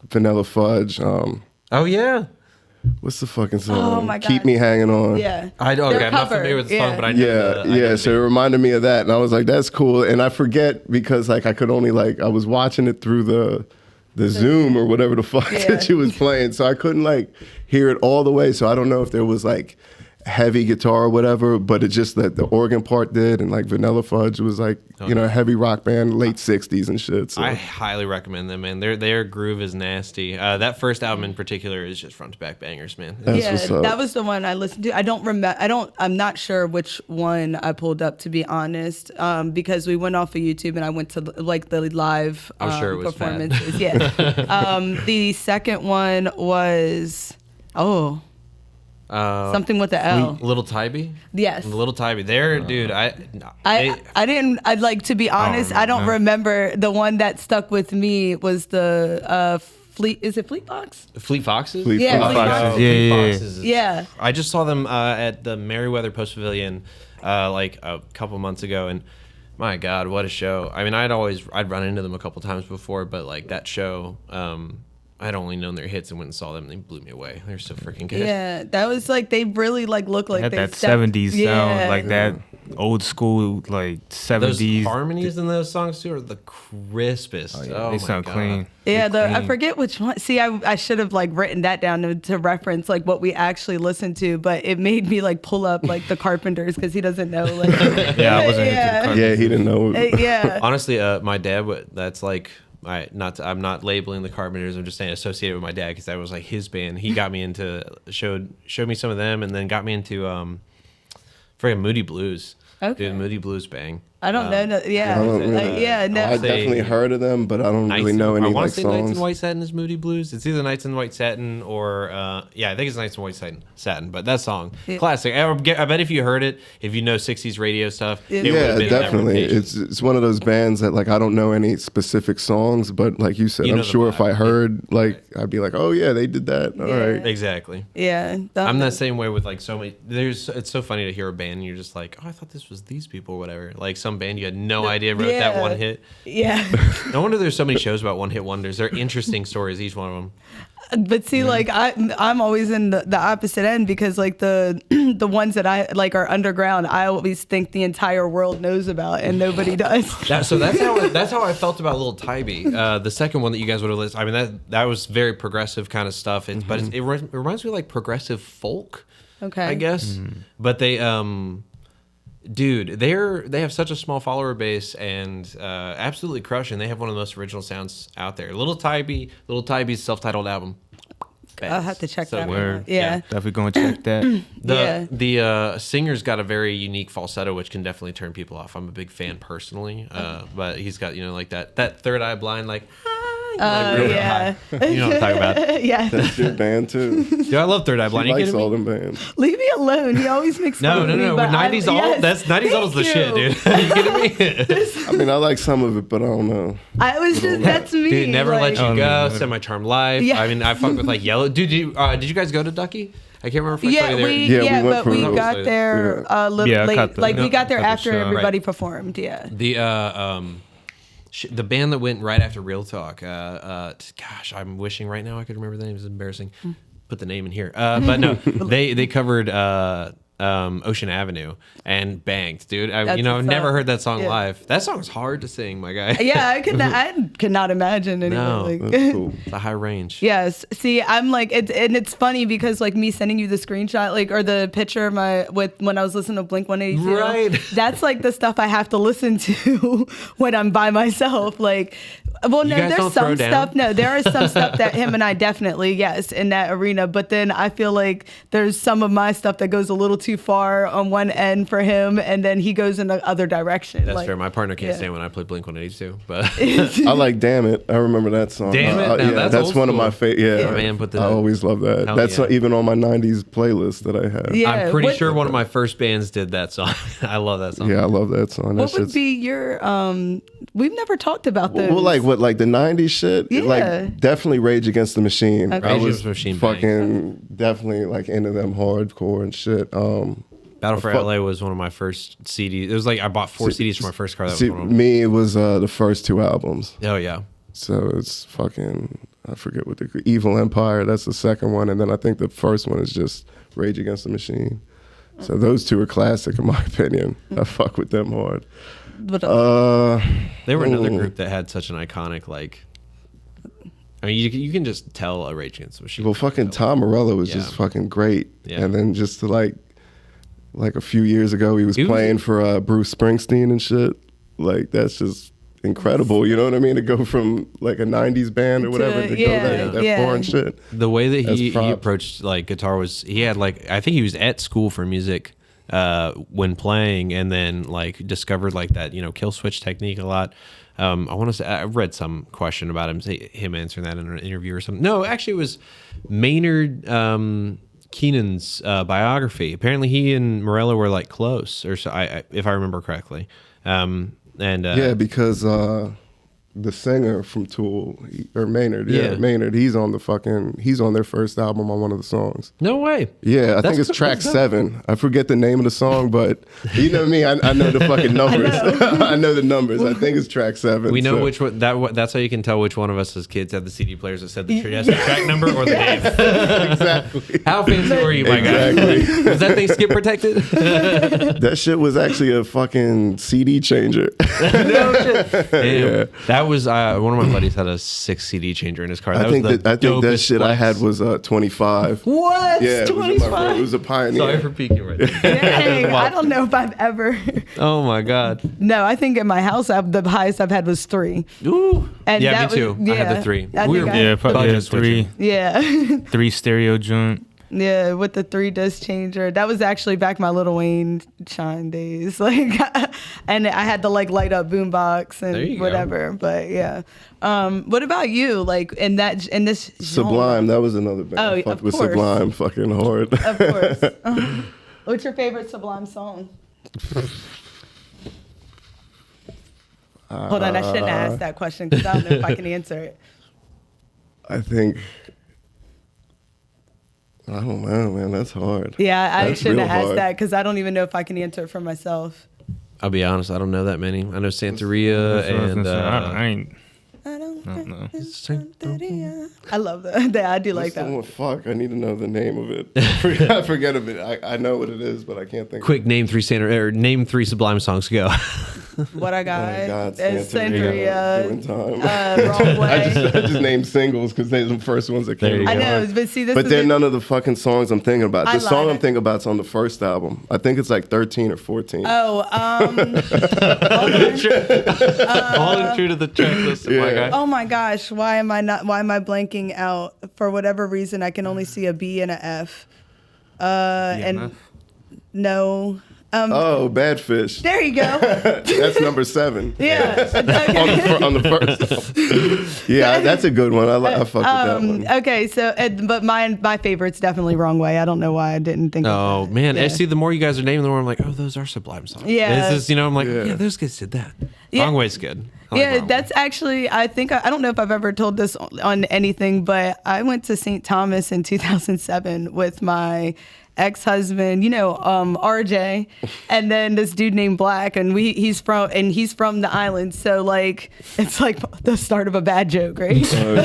Vanilla Fudge. Oh yeah. What's the fucking song? Oh my God. Keep Me Hanging On. Yeah. I'm not familiar with the song, but I know. So it reminded me of that, and I was like, that's cool. And I forget because like I could only I was watching it through the Zoom or whatever the fuck that she was playing, so I couldn't like hear it all the way. So I don't know if there was like heavy guitar or whatever, but it just that the organ part did, and like Vanilla Fudge was like heavy rock band, late '60s and shit. So I highly recommend them, man. Their groove is nasty. That first album in particular is just front to back bangers, man. That was the one I listened to. I don't remember. I'm not sure which one I pulled up, to be honest, because we went off of YouTube and I went to like the live sure it was performances. Yeah. The second one was something with the L. Little Tybee? Yes. Little Tybee. There, dude, I'd like to be honest, I don't remember. The one that stuck with me was the Fleet Fox? Fleet Foxes? Fleet Foxes. Yeah. I just saw them at the Merriweather Post Pavilion like a couple months ago, and my God, what a show. I mean, I'd run into them a couple times before, but like that show, I'd only known their hits and went and saw them, and they blew me away. They're so freaking good. Yeah, that was like, they really like look like had they that 70s sound, like that old school like 70s. Those harmonies in those songs too are the crispest. They sound clean. Yeah, I forget which one. See, I should have like written that down to reference like what we actually listened to, but it made me like pull up like the Carpenters because he doesn't know. Like, I wasn't into the Carpenters. Yeah, he didn't know. Yeah. Honestly, my dad, that's like. I'm not labeling the Carpenters. I'm just saying associated with my dad because that was like his band. He got me into showed me some of them, and then got me into freaking Moody Blues. Okay. Dude, Moody Blues bang. I don't know. No, yeah. No. I definitely heard of them, but I don't really know any like songs. Nights in White Satin is Moody Blues. It's either Nights in White Satin or I think it's Nights in White Satin. But that song, classic. I bet if you heard it, if you know '60s radio stuff, it would have been definitely. It's one of those bands that like I don't know any specific songs, but like you said, I'm sure if I heard I'd be like, oh yeah, they did that. All right, exactly. Yeah, I'm the same way with like so many. It's so funny to hear a band and you're just like, oh, I thought this was these people or whatever. Like some band you had no idea wrote that one hit. Yeah. No wonder there's so many shows about one hit wonders. They're interesting stories, each one of them. But see, like I'm always in the opposite end because like the ones that I like are underground. I always think the entire world knows about and nobody does. That's how I felt about Little Tybee. The second one that you guys would have listened. I mean that was very progressive kind of stuff. But it reminds me of like progressive folk. Okay. I guess. But they dude, they have such a small follower base and absolutely crushing. They have one of the most original sounds out there. Little Tybee's self-titled album. I'll have to check that out. Yeah, definitely going to check that. The singer's got a very unique falsetto, which can definitely turn people off. I'm a big fan personally, but he's got like that third eye blind like. Yeah. You know what I'm talking about. Yeah. That's your band too. Dude, I love Third Eye Blind. He likes all them bands. Leave me alone. He always makes fun of me. No. 90s alt. That's 90s alt is the shit, dude. Are you kidding me? I mean, I like some of it, but I don't know. That's me. Dude, Never Let You Go, Semi-Charmed Life. Yeah. I mean, I fucked with like Yellow. Dude, did you guys go to Ducky? I can't remember if I saw you there. But we got there a little late. Like we got there after everybody performed. Yeah. The band that went right after Real Talk, gosh, I'm wishing right now I could remember the name. It's embarrassing. Put the name in here. But no, they covered Ocean Avenue and banged, dude. I've never heard that song live. That song's hard to sing, my guy. Yeah, I could not imagine anything. No, that's cool. It's a high range. Yes. See, I'm like, it's funny because like me sending you the screenshot, like, or the picture of when I was listening to Blink 182. Right. That's like the stuff I have to listen to when I'm by myself. Like, Well, no, there's some stuff. No, there is some stuff that him and I definitely, yes, in that arena. But then I feel like there's some of my stuff that goes a little too far on one end for him, and then he goes in the other direction. That's fair. My partner can't stand when I play Blink-182, but I like "Damn It." I remember that song. Damn It. That's one of my favorite. Yeah, man, I always love that. That's even on my '90s playlist that I have. Yeah, I'm pretty sure one of my first bands did that song. I love that song. Yeah, I love that song. What would be your? We've never talked about those. Well, like the '90s shit. Yeah. Like definitely Rage Against the Machine. Okay. I was fucking definitely like into them hardcore and shit. Battle for LA was one of my first CDs. It was like I bought 4 CDs for my first car. That was one of them. Me, it was the first 2 albums. Oh yeah. So it's fucking, I forget what the Evil Empire. That's the second one, and then I think the first one is just Rage Against the Machine. So those 2 are classic in my opinion. I fuck with them hard. They were another group that had such an iconic like. I mean, you can just tell a Rage Against the Machine. Well, fucking Tom Morello was just fucking great. Yeah. And then just like a few years ago, he was playing for Bruce Springsteen and shit. Like that's just incredible. You know what I mean? To go from like a '90s band or whatever to go that far and shit. The way that he approached like guitar was he had like I think he was at school for music when playing, and then like discovered like that kill switch technique a lot. I want to say I read some question about him answering that in an interview or something. No, actually it was Maynard Keenan's biography. Apparently he and Morello were like close, or so if I remember correctly. Because the singer from Tool Maynard, Maynard, he's on their first album on one of the songs. No way. Yeah, I think it's track 7. I forget the name of the song, but you know me, I know the fucking numbers. I know the numbers. I think it's track 7. We know which one. That's how you can tell which one of us as kids had the CD players that said the track number or the name. Exactly. How fancy were you, my guy? Was that thing skip protected? That shit was actually a fucking CD changer. No shit. Damn. That was one of my buddies had a 6 CD changer in his car. I think that shit I had was 25. What? Yeah, 25? It was a Pioneer. Sorry for peeking right there. Dang, I don't know if I've ever. Oh my god. No, I think in my house the highest I've had was 3. Ooh. And me too. I had the 3. Probably 3. Yeah. 3 stereo joint. Yeah, with the 3 disc changer. That was actually back my Lil Wayne Shine days. Like, and I had the like light up boombox and whatever. Go. But yeah. What about you? Like in this Sublime, genre? That was another band. Oh, I fucked with Sublime fucking hard. Of course. What's your favorite Sublime song? Hold on, I shouldn't ask that question because I don't know if I can answer it. I think. I don't know, man. That's hard. Yeah, I shouldn't have asked that because I don't even know if I can answer it for myself. I'll be honest, I don't know that many. I know Santeria and I don't know. I love that. I do like that. Fuck, I need to know the name of it. I forget of it. I know what it is, but I can't think. Quick, name 3 Sublime songs. Go. What I got? Santeria. Wrong Way. I just named singles because they're the first ones that came. I know, but see, this. But they're none of the fucking songs I'm thinking about. The song I'm thinking about is on the first album. I think it's like 13 or 14. Oh, All true to the track list. Yeah. Oh my gosh, why am I blanking out? For whatever reason, I can only see a B and a F. And no. Bad Fish. There you go. That's number 7. Yeah. Okay. on the first. Yeah, that's a good one. I fuck with that one. Okay, so but my favorite's definitely Wrong Way. I don't know why I didn't think. Oh of that. Man, yeah. See, the more you guys are naming, the more I'm like, oh, those are Sublime songs. Yeah. This is, I'm like, yeah, those guys did that. Yeah. Wrong Way's good. Yeah, that's actually, I think, I don't know if I've ever told this on anything, but I went to St. Thomas in 2007 with my ex-husband, RJ, and then this dude named Black, and he's from the island, so like it's like the start of a bad joke, right? Oh,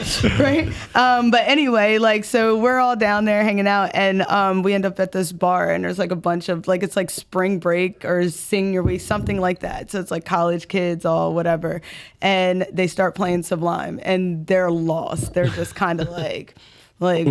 shit. Right. But anyway, like so we're all down there hanging out, and we end up at this bar, and there's like a bunch of like it's like spring break or Sing Your Way, something like that. So it's like college kids, all whatever, and they start playing Sublime, and they're lost. They're just kind of like. Like,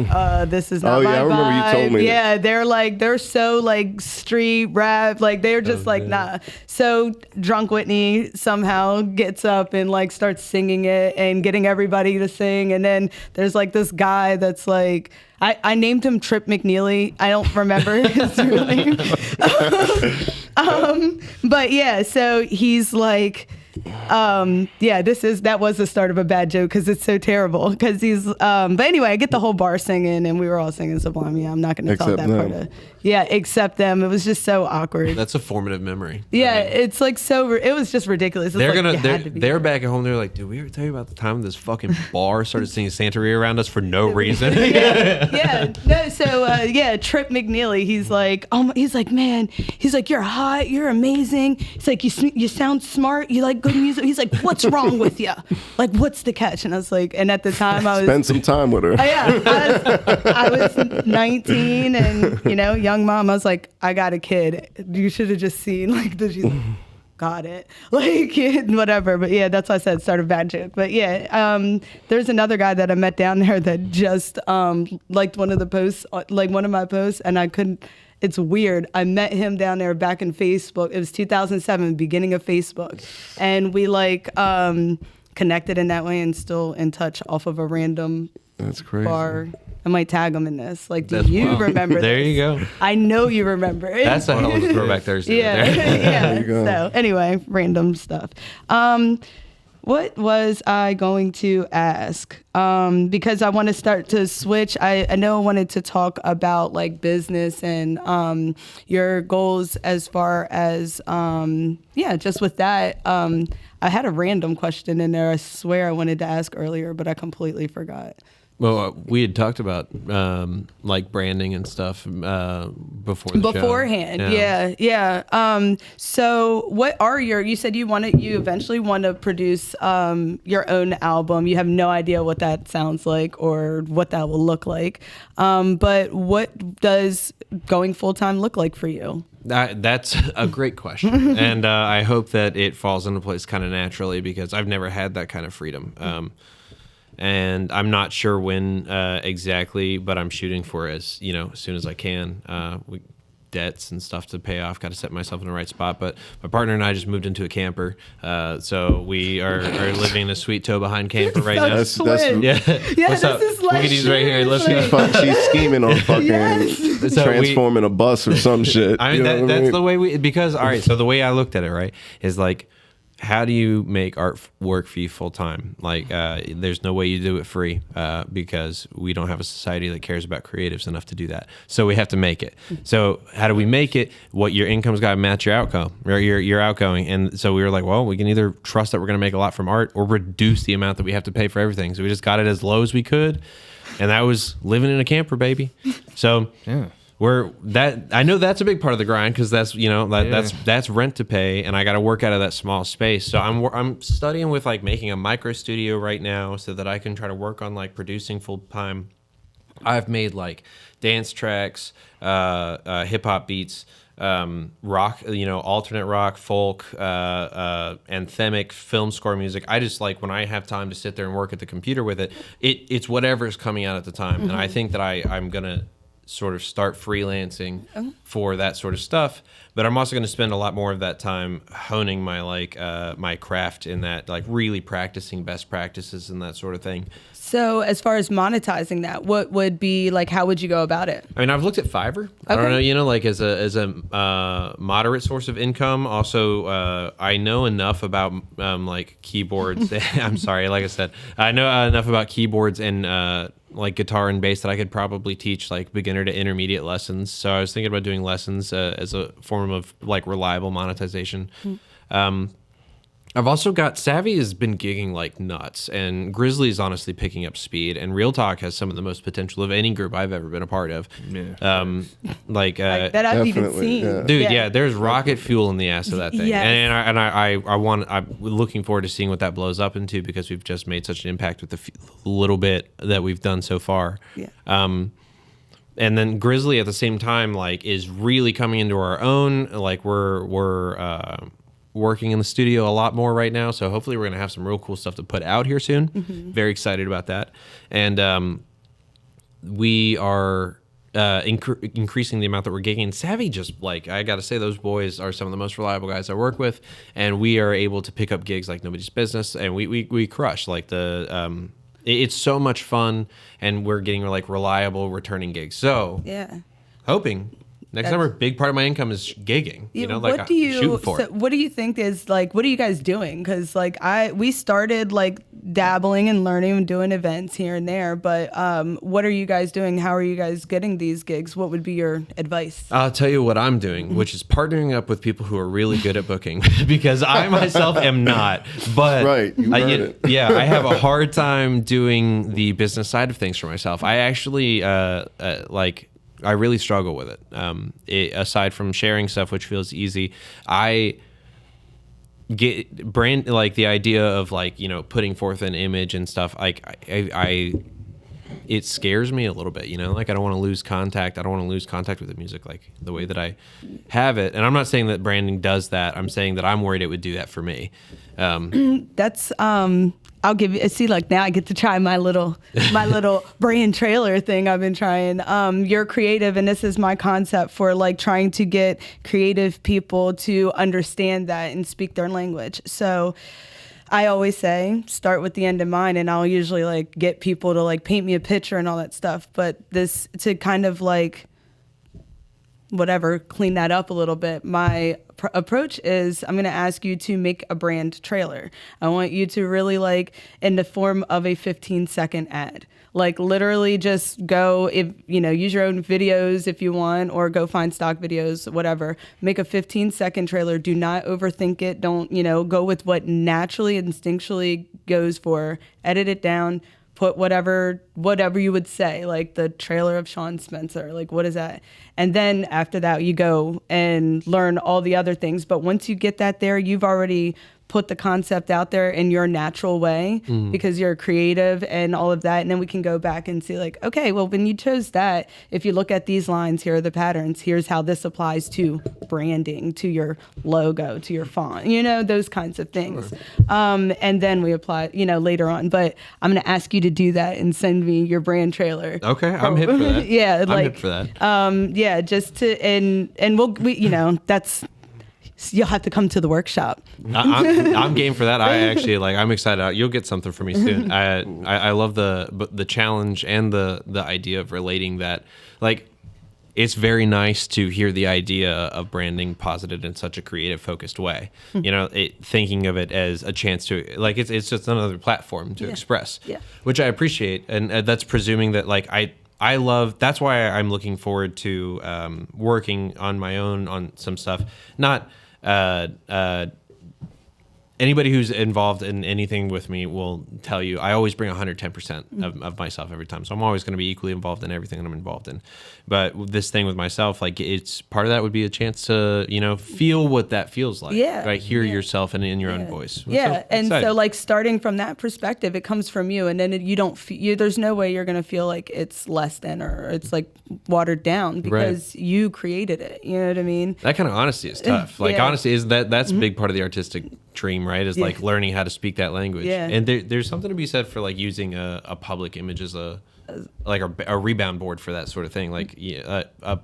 this is not my I remember vibe. you told me. Yeah, they're so like street rap. Like they're just nah. So drunk Whitney somehow gets up and like starts singing it and getting everybody to sing. And then there's like this guy that's like, I named him Trip McNeely. I don't remember his real name. But yeah, so he's like, that was the start of a bad joke because it's so terrible. Because he's, but anyway, I get the whole bar singing and we were all singing Sublime. Yeah, I'm not going to tell that part of. Yeah, except them. It was just so awkward. That's a formative memory. Yeah, I mean, it's like so. It was just ridiculous. They're back at home. They're like, did we ever tell you about the time this fucking bar started singing Santeria around us for no reason? No. So Trip McNeely. He's like, he's like, man. He's like, you're hot. You're amazing. He's like, you sound smart. You like good music. He's like, what's wrong with you? Like, what's the catch? And I was like, and at the time I was spend some time with her. I was 19 and young mom. I was like, I got a kid. You should have just seen like she's like, got it, like whatever. But yeah, that's why I said start a bad joke. But yeah, there's another guy that I met down there that just liked one of the posts, like one of my posts, and I couldn't. It's weird. I met him down there back in Facebook. It was 2007, beginning of Facebook, and we like connected in that way and still in touch off of a random That's crazy. bar. I might tag them in this. Like, do you remember There this? you go. I know you remember it. That's a hell of a throwback Thursday. Yeah. Right there. Yeah. There you go. So anyway, random stuff. What was I going to ask? Because I want to start to switch. I know I wanted to talk about like business and your goals as far as just with that. I had a random question in there. I swear I wanted to ask earlier, but I completely forgot. Well, we had talked about like branding and stuff beforehand. show. Yeah. So what are you said you eventually want to produce your own album. You have no idea what that sounds like or what that will look like. But what does going full time look like for you? That's a great question. And I hope that it falls into place kind of naturally because I've never had that kind of freedom. And I'm not sure when exactly, but I'm shooting for as soon as I can. Debts and stuff to pay off. Got to set myself in the right spot. But my partner and I just moved into a camper, so we are living in a sweet tow behind camper right now. That's What's up? Look at these right here. Let's go. She's scheming on fucking transforming a bus or some shit. I mean, that's the way because all right. So the way I looked at it, right, is like, how do you make art work for you full time? Like, there's no way you do it free because we don't have a society that cares about creatives enough to do that. So we have to make it. So how do we make it? What your income's got to match your outcome or your outgoing. And so we were like, well, we can either trust that we're going to make a lot from art or reduce the amount that we have to pay for everything. So we just got it as low as we could, and that was living in a camper, baby. So yeah. I know that's a big part of the grind because that's that's rent to pay, and I got to work out of that small space. So I'm studying with like making a micro studio right now so that I can try to work on like producing full time. I've made like dance tracks, hip hop beats, rock, alternate rock, folk, anthemic, film score music. I just like when I have time to sit there and work at the computer with it. It's whatever's coming out at the time, and I think that I'm gonna sort of start freelancing for that sort of stuff, but I'm also going to spend a lot more of that time honing my my craft in that, like really practicing best practices and that sort of thing. So as far as monetizing that, what would be like, how would you go about it? I mean, I've looked at Fiverr. Okay. I don't know, like as a moderate source of income. Also, I know enough about like keyboards. I'm sorry, like I said, I know enough about keyboards and like guitar and bass that I could probably teach like beginner to intermediate lessons. So I was thinking about doing lessons as a form of like reliable monetization. I've also got Savvy has been gigging like nuts, and Grizzly's honestly picking up speed, and Real Talk has some of the most potential of any group I've ever been a part of. Yeah. Like that I've even seen. Yeah. Dude, yeah, there's rocket fuel in the ass of that thing. Yes. And I'm looking forward to seeing what that blows up into because we've just made such an impact with the little bit that we've done so far. Yeah. And then Grizzly at the same time like is really coming into our own. Like we're working in the studio a lot more right now, so hopefully we're going to have some real cool stuff to put out here soon. Very excited about that. And we are increasing the amount that we're gigging. Savvy, just like, I gotta say, those boys are some of the most reliable guys I work with, and we are able to pick up gigs like nobody's business, and we crush. Like it's so much fun, and we're getting like reliable returning gigs. So hoping next summer, a big part of my income is gigging. You know, like shooting for it. What do you think is like? What are you guys doing? Because like we started like dabbling and learning and doing events here and there. But what are you guys doing? How are you guys getting these gigs? What would be your advice? I'll tell you what I'm doing, which is partnering up with people who are really good at booking, because I myself am not. But right, yeah, I have a hard time doing the business side of things for myself. I actually I really struggle with it. Aside from sharing stuff, which feels easy, I get like the idea of like, you know, putting forth an image and stuff. Like it scares me a little bit, you know, like I don't want to lose contact. I don't want to lose contact with the music, like the way that I have it. And I'm not saying that branding does that. I'm saying that I'm worried it would do that for me. That's, I'll give you, see, like now I get to try my little brand trailer thing I've been trying. You're creative, and this is my concept for like trying to get creative people to understand that and speak their language. So I always say, start with the end in mind, and I'll usually like get people to like paint me a picture and all that stuff. But this, to kind of like, whatever, clean that up a little bit, my approach is I'm going to ask you to make a brand trailer. I want you to really like in the form of a 15-second ad. Like literally just go, if you know, use your own videos if you want, or go find stock videos, whatever. Make a 15-second trailer. Do not overthink it. Don't, you know, go with what naturally, instinctually goes for. Edit it down. Put whatever you would say, like the trailer of Sean Spencer, like what is that? And then after that, you go and learn all the other things. But once you get that there, you've already put the concept out there in your natural way because you're creative and all of that. And then we can go back and see like, okay, well, when you chose that, if you look at these lines, here are the patterns. Here's how this applies to branding, to your logo, to your font, you know, those kinds of things. And then we apply, you know, later on. But I'm going to ask you to do that and send me your brand trailer. Okay, I'm hip for that. Yeah, I'm hip for that. Yeah, just to, and we you know, that's, you'll have to come to the workshop. I'm game for that. I actually I'm excited. You'll get something from me soon. I love the challenge and the idea of relating that. Like, it's very nice to hear the idea of branding posited in such a creative, focused way. You know, thinking of it as a chance to, like, it's just another platform to express, which I appreciate. And that's presuming that, like, I love, that's why I'm looking forward to working on my own on some stuff. Not anybody who's involved in anything with me will tell you I always bring 110% of myself every time. So I'm always going to be equally involved in everything that I'm involved in. But this thing with myself, like, it's part of that would be a chance to, you know, feel what that feels like. Yeah. Right? Hear yourself and in your own voice. Yeah. So like starting from that perspective, it comes from you, and then you don't there's no way you're going to feel like it's less than or it's like watered down because you created it. You know what I mean? That kind of honesty is tough. Like, honesty is that's a big part of the artistic dream, right? Is like learning how to speak that language. Yeah. And there's something to be said for like using a public image as a rebound board for that sort of thing. Like a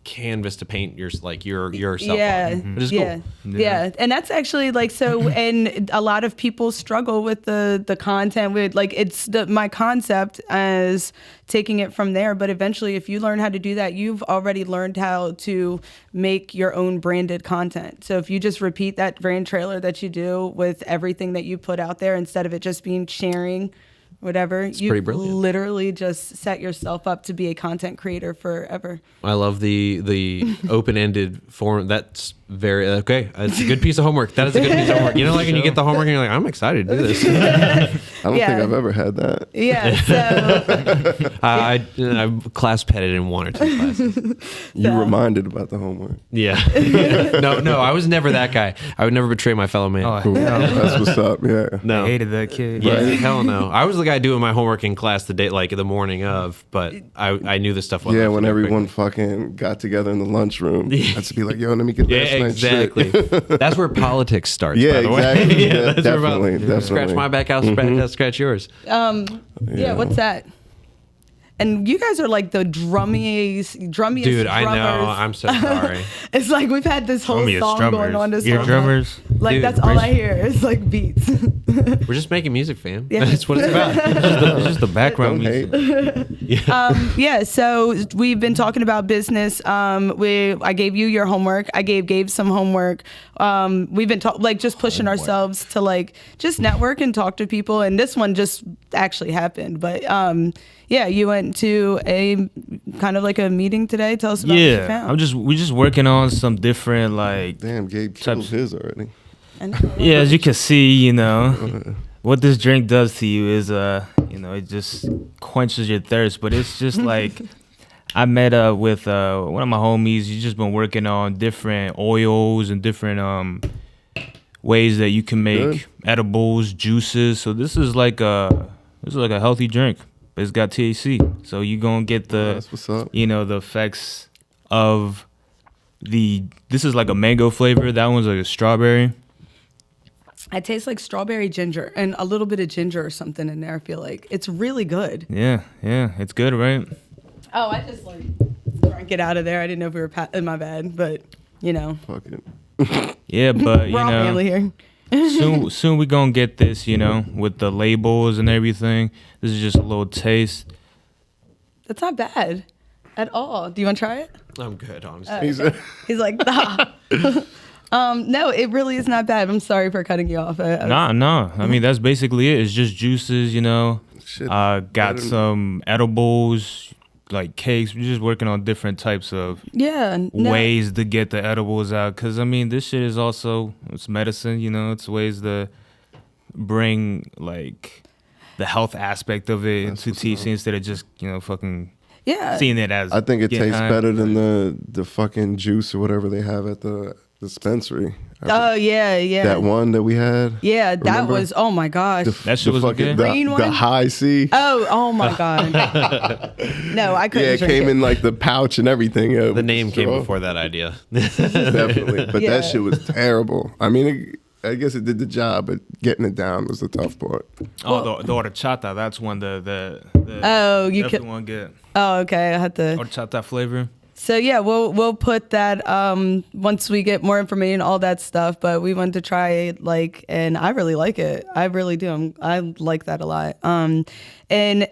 canvas to paint yourself on, which is cool. Yeah. And that's actually like, so, and a lot of people struggle with the content with like, it's my concept as taking it from there. But eventually, if you learn how to do that, you've already learned how to make your own branded content. So if you just repeat that brand trailer that you do with everything that you put out there, instead of it just being sharing, whatever, you literally just set yourself up to be a content creator forever. I love the open-ended form. That's very okay. It's a good piece of homework. That is a good piece of homework. You know, like when you get the homework and you're like, I'm excited to do this. I don't think I've ever had that. Yeah. So I class petted in one or two classes. You reminded about the homework. Yeah. No, I was never that guy. I would never betray my fellow man. Oh, that's what's up. Yeah. No, I hated that kid. Yeah, hell no. I was the guy doing my homework in class the day, like the morning of, but I knew this stuff. Yeah, when everyone fucking got together in the lunchroom, I'd be like, "Yo, let me get that." Exactly. That's where politics starts. Yeah, by the exactly. way. Yeah, definitely. Scratch my back, I'll scratch yours. Yeah. What's that? And you guys are like the drummiest Dude, drummers. I know. I'm so sorry. It's like we've had this whole song going on this You're whole drummers. time. Like Dude, that's all I hear is like beats. We're just making music, fam. Yeah. That's what it's about. It's just the background Don't music. hate. Yeah, so we've been talking about business. I gave you your homework. I gave Gabe some homework. We've been just pushing ourselves to like just network and talk to people. And this one just actually happened. But yeah, you went to a kind of like a meeting today. Tell us about what you found. We're just working on some different like. Damn, Gabe killed his already. Yeah, as you can see, you know, what this drink does to you is, you know, it just quenches your thirst. But it's just like, I met up with one of my homies. He's just been working on different oils and different ways that you can make edibles, juices. So this is like a healthy drink, but it's got THC. So you gonna get That's what's up. you know, the effects of this is like a mango flavor. That one's like a strawberry. It tastes like strawberry ginger and a little bit of ginger or something in there. I feel like it's really good. Yeah, it's good, right? Oh, I just like drank it out of there. I didn't know if we were in my bad, but you know, Fuck it. Yeah, but you we're all family know, here. soon we gonna get this, you know, with the labels and everything. This is just a little taste. That's not bad at all. Do you want to try it? I'm good, honestly. He's like, nah. No, it really is not bad. I'm sorry for cutting you off. No. I mean, that's basically it. It's just juices, you know. Shit, Got some edibles, like cakes. We're just working on different types of ways to get the edibles out. Because, I mean, this shit is also, it's medicine, you know. It's ways to bring, like, the health aspect of it into THC instead of just, you know, fucking seeing it as. I think it tastes high. better than the fucking juice or whatever they have at the dispensary. Oh, yeah. That one that we had. Yeah, that Remember? was, oh my gosh. That shit was good. Green The one? high C. Oh my God. No, I couldn't Yeah, it drink came it. in like the pouch and everything. The name came before that idea. Definitely. But Yeah. that shit was terrible. I mean, I guess it did the job, but getting it down was the tough part. Oh, the horchata. That's one. The Oh, you definitely could. one good. Oh, okay. I had to. Horchata flavor. So yeah, we'll put that once we get more information, all that stuff. But we wanted to try it, and I really like it. I really do. I like that a lot. And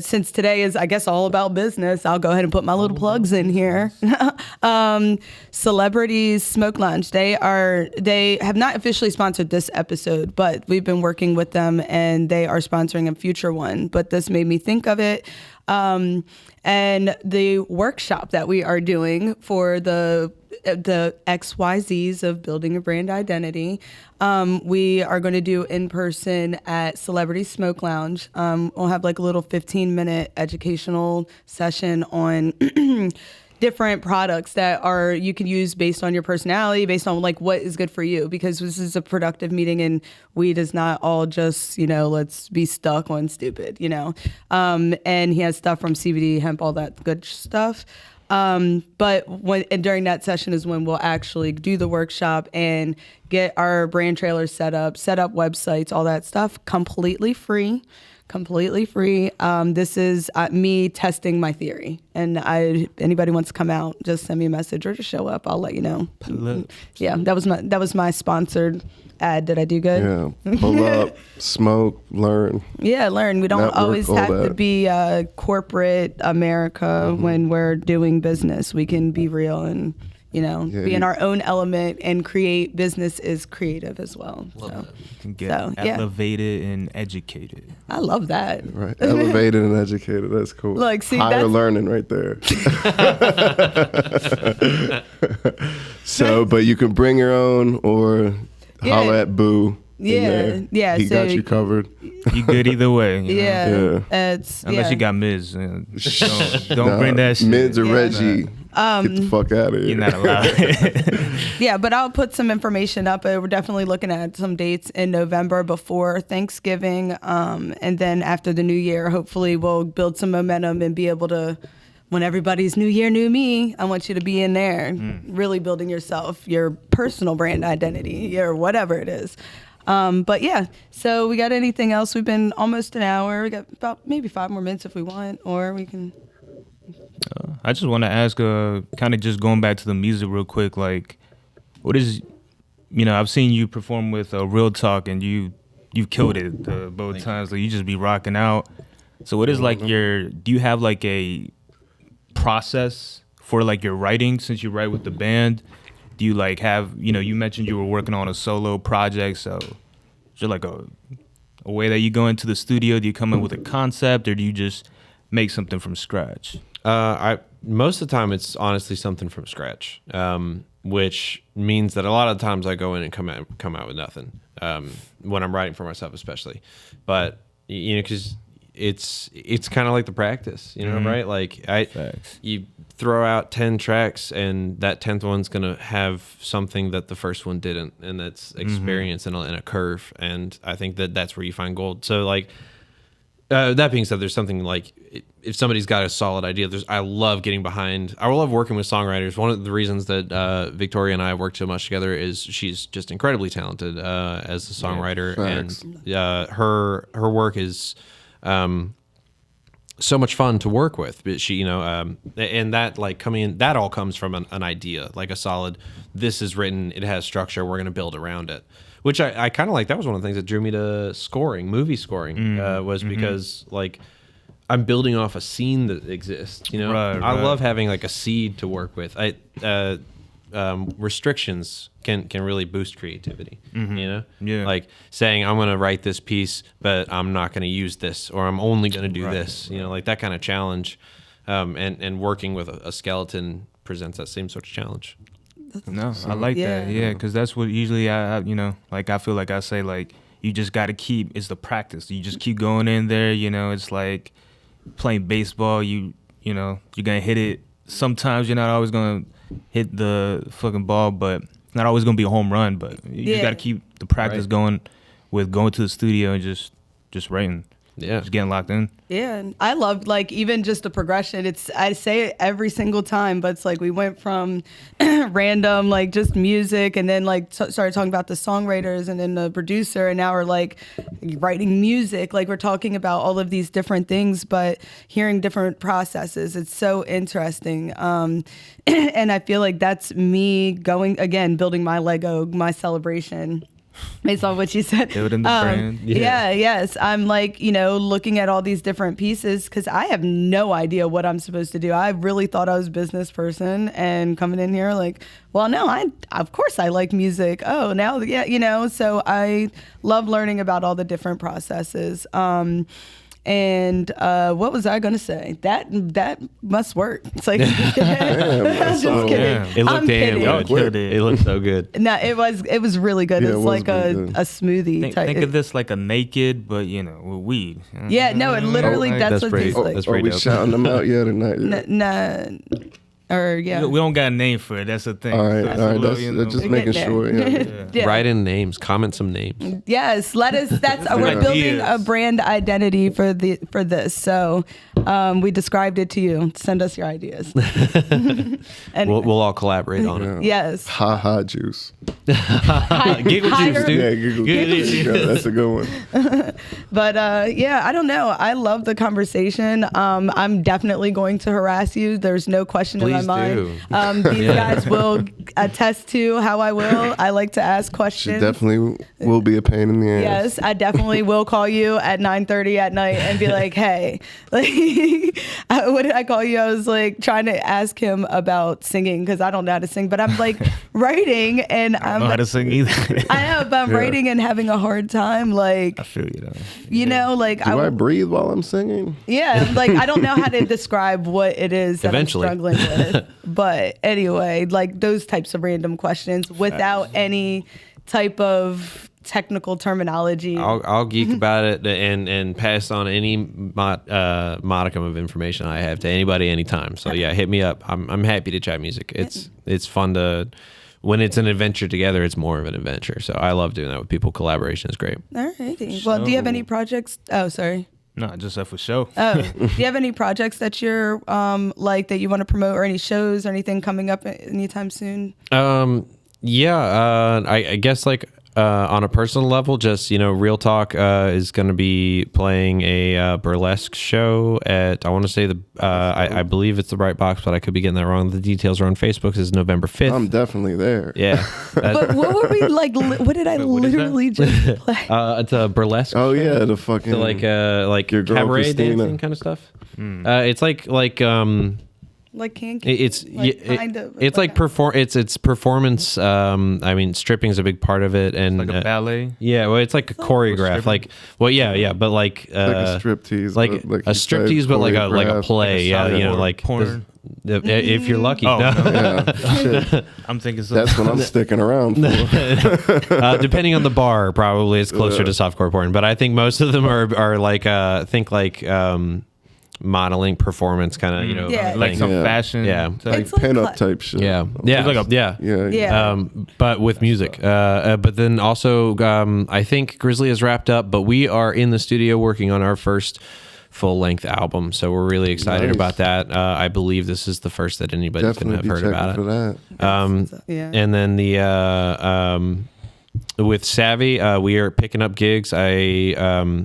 since today is, I guess, all about business, I'll go ahead and put my little plugs in here. Celebrities Smoke Lounge. They have not officially sponsored this episode, but we've been working with them, and they are sponsoring a future one. But this made me think of it. And the workshop that we are doing for the XYZs of building a brand identity, we are going to do in person at Celebrity Smoke Lounge. We'll have like a little 15-minute educational session on different products that you can use based on your personality, based on like what is good for you, because this is a productive meeting and weed is not all just, let's be stuck on stupid, and he has stuff from CBD, hemp, all that good stuff. But during that session is when we'll actually do the workshop and get our brand trailers set up websites, all that stuff, completely free. This is me testing my theory, and anybody wants to come out, just send me a message or just show up. I'll let you know. Yeah, that was my sponsored ad. Did I do good? Yeah, pull up, smoke, learn. Yeah, learn. We don't Network, always all have to that. be corporate America when we're doing business. We can be real and be in our own element, and create. Business is creative as well. You can get elevated and educated. I love that. Right, elevated and educated. That's cool. Look, see, higher that's- learning right there. So, but you can bring your own or holler at Boo. Yeah. He So got you covered. You good either way. you know? It's Unless you got Miz. Don't bring that shit. Mids or Reggie. Get the fuck out of here. You're not allowed. Yeah, but I'll put some information up. We're definitely looking at some dates in November before Thanksgiving, and then after the New Year, hopefully we'll build some momentum and be able to. When everybody's New Year, New Me, I want you to be in there, really building yourself, your personal brand identity, or whatever it is. But yeah, so we got anything else? We've been almost an hour. We got about maybe 5 more minutes if we want, or we can. I just want to ask, kind of just going back to the music real quick, like, what is, I've seen you perform with Real Talk, and you've killed it both times. Like, you just be rocking out. So what is like do you have like a process for like your writing, since you write with the band? Do you like have, you mentioned you were working on a solo project, so is there like a way that you go into the studio? Do you come in with a concept, or do you just make something from scratch? Most of the time it's honestly something from scratch, which means that a lot of times I go in and come out with nothing, when I'm writing for myself especially. But because it's kind of like the practice, right? Like you throw out 10 tracks, and that 10th one's gonna have something that the first one didn't, and that's experience in a curve. And I think that's where you find gold. So like, that being said, there's something like, if somebody's got a solid idea, I love working with songwriters. One of the reasons that Victoria and I work so much together is she's just incredibly talented as a songwriter, and her work is so much fun to work with. But she, and that like that all comes from an idea, like a solid. This is written. It has structure. We're going to build around it. Which I kind of like. That was one of the things that drew me to movie scoring, was because like I'm building off a scene that exists. Right. I love having like a seed to work with. Restrictions can really boost creativity. Like saying I'm going to write this piece, but I'm not going to use this, or I'm only going to do this. Like that kind of challenge, and working with a skeleton presents that same sort of challenge. No, I like that. Yeah, because that's what usually I like I feel like I say, like, you just got to it's the practice. You just keep going in there, it's like playing baseball. You're going to hit it. Sometimes you're not always going to hit the fucking ball, but it's not always going to be a home run. But you just got to keep the practice going with going to the studio and just writing. Yeah, just getting locked in. Yeah, and I love like even just the progression. I say it every single time, but it's like we went from random like just music, and then like started talking about the songwriters and then the producer, and now we're like writing music. Like we're talking about all of these different things, but hearing different processes. It's so interesting, and I feel like that's me building my Lego, my celebration. Based on what you said. Building the brand. Yes. I'm like, looking at all these different pieces because I have no idea what I'm supposed to do. I really thought I was a business person, and coming in here like, well, no, of course I like music. Oh, now, yeah, so I love learning about all the different processes. And what was I gonna say? That must work. It's like, I'm just kidding. It looked it looked so good. No, it was really good. It's like a smoothie. Think of this like a naked, but with weed. Yeah, no, it literally that's what it tastes like. That's pretty dope. Are we shouting them out yet or not? Nah. Or we don't got a name for it. That's the thing. All right. That's just making sure. Yeah. Write in names. Comment some names. Yes, let us. We're building a brand identity for this. So we described it to you. Send us your ideas. Anyway. We'll all collaborate on it. Yes. Ha juice. Giggle juice, dude. Yeah, giggle juice. That's a good one. But I don't know. I love the conversation. I'm definitely going to harass you. There's no question in my mind. These guys will attest to how I will. I like to ask questions. She definitely will be a pain in the ass. Yes, I definitely will call you at 9:30 at night and be like, hey, like, what did I call you? I was like trying to ask him about singing because I don't know how to sing, but I'm like writing and I don't know how to sing either. I know, but I'm writing and having a hard time. Like, I feel you though. You know, like do I breathe while I'm singing? Yeah, like I don't know how to describe what it is that I'm struggling with. But anyway, like those types of random questions without any type of technical terminology. I'll geek about it and pass on any modicum of information I have to anybody anytime. So yeah, hit me up. I'm happy to chat music. It's fun to. When it's an adventure together, it's more of an adventure. So I love doing that with people. Collaboration is great. All righty. Well, do you have any projects? Oh, sorry. No, just for show. Oh, do you have any projects that you're like that you want to promote, or any shows or anything coming up anytime soon? I guess like on a personal level, just, Real Talk is going to be playing a burlesque show at, I want to say I believe it's the Bright Box, but I could be getting that wrong. The details are on Facebook. It's November 5th. I'm definitely there. Yeah. But what were we like? What did I literally just play? It's a burlesque. Oh yeah, the fucking So like your cabaret Christina. dancing kind of stuff. It's like Like kinky? it's Like, kind of. it's like it's performance. I mean, stripping is a big part of it, and Like a ballet. yeah, well, it's like a choreograph. Like, well, yeah, but like like a striptease, like but a striptease, but like a choreographed. play. Yeah, like porn. if you're lucky. Oh, No. Yeah, shit. I'm thinking so. That's what I'm sticking around for. Depending on the bar, probably it's closer to softcore porn. But I think most of them are like modeling, performance kind of, Yeah. like thing. some Yeah. fashion. Yeah. Like It's like pinup type shit. Yeah, It's like a- yeah. Yeah. But with music. But then also, I think Grizzly is wrapped up, but we are in the studio working on our first full-length album, so we're really excited Nice. about that. I believe this is the first that anybody's going to have Definitely be heard checking about it. for that. Yeah. And then with Savvy, we are picking up gigs. I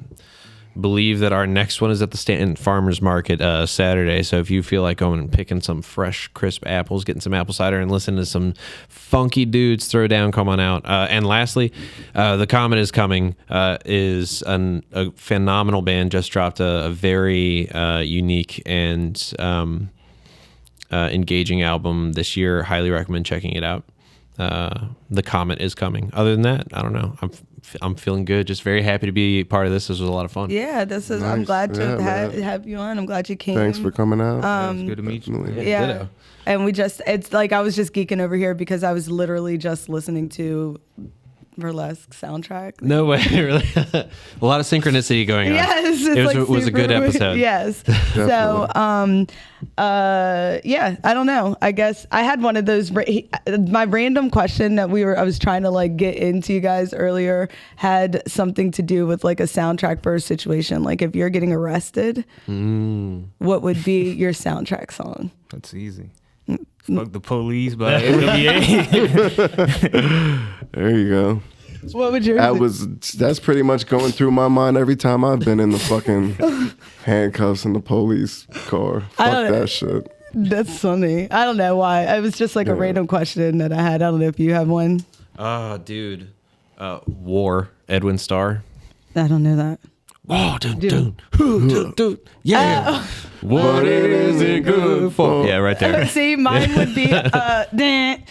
believe that our next one is at the Stanton Farmers Market Saturday. So if you feel like going and picking some fresh, crisp apples, getting some apple cider, and listening to some funky dudes throw down, come on out. And lastly, The Comet is Coming is a phenomenal band. Just dropped a very unique and engaging album this year. Highly recommend checking it out. The Comet is Coming. Other than that, I don't know. I'm feeling good. Just very happy to be part of this. This was a lot of fun. Yeah, this is. I'm Nice. glad to Yeah, have you on. I'm glad you came. Thanks for coming out. It's good to meet you. Definitely. Yeah. Ditto. And it's like I was just geeking over here because I was literally just listening to burlesque soundtrack. No way, really. A lot of synchronicity going on. Yes, it's it was a good super- episode. Yes. So, yeah, I don't know. I guess I had one of those. My random question that I was trying to like get into you guys earlier had something to do with like a soundtrack for a situation. Like if you're getting arrested, what would be your soundtrack song? That's easy. Fuck the Police by NWA. There you go. What would your? That's pretty much going through my mind every time I've been in the fucking handcuffs in the police car. Fuck that shit. That's funny. I don't know why. It was just like a random question that I had. I don't know if you have one. Oh, dude. War, Edwin Starr. I don't know that. Oh, dude. Yeah. What is it good for? Yeah, right there. See, mine would be I don't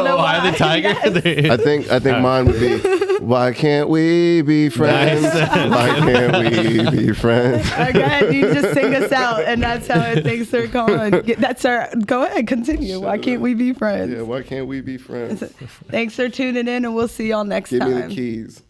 know why. Eye of the Tiger. Yes. I think mine would be, why can't we be friends? Nice. Why can't we be friends? Okay, you just sing us out, and that's how things are going. That's our. Go ahead, continue. Why can't we be friends? Yeah, why can't we be friends? Thanks for tuning in, and we'll see y'all next Give time. me the keys.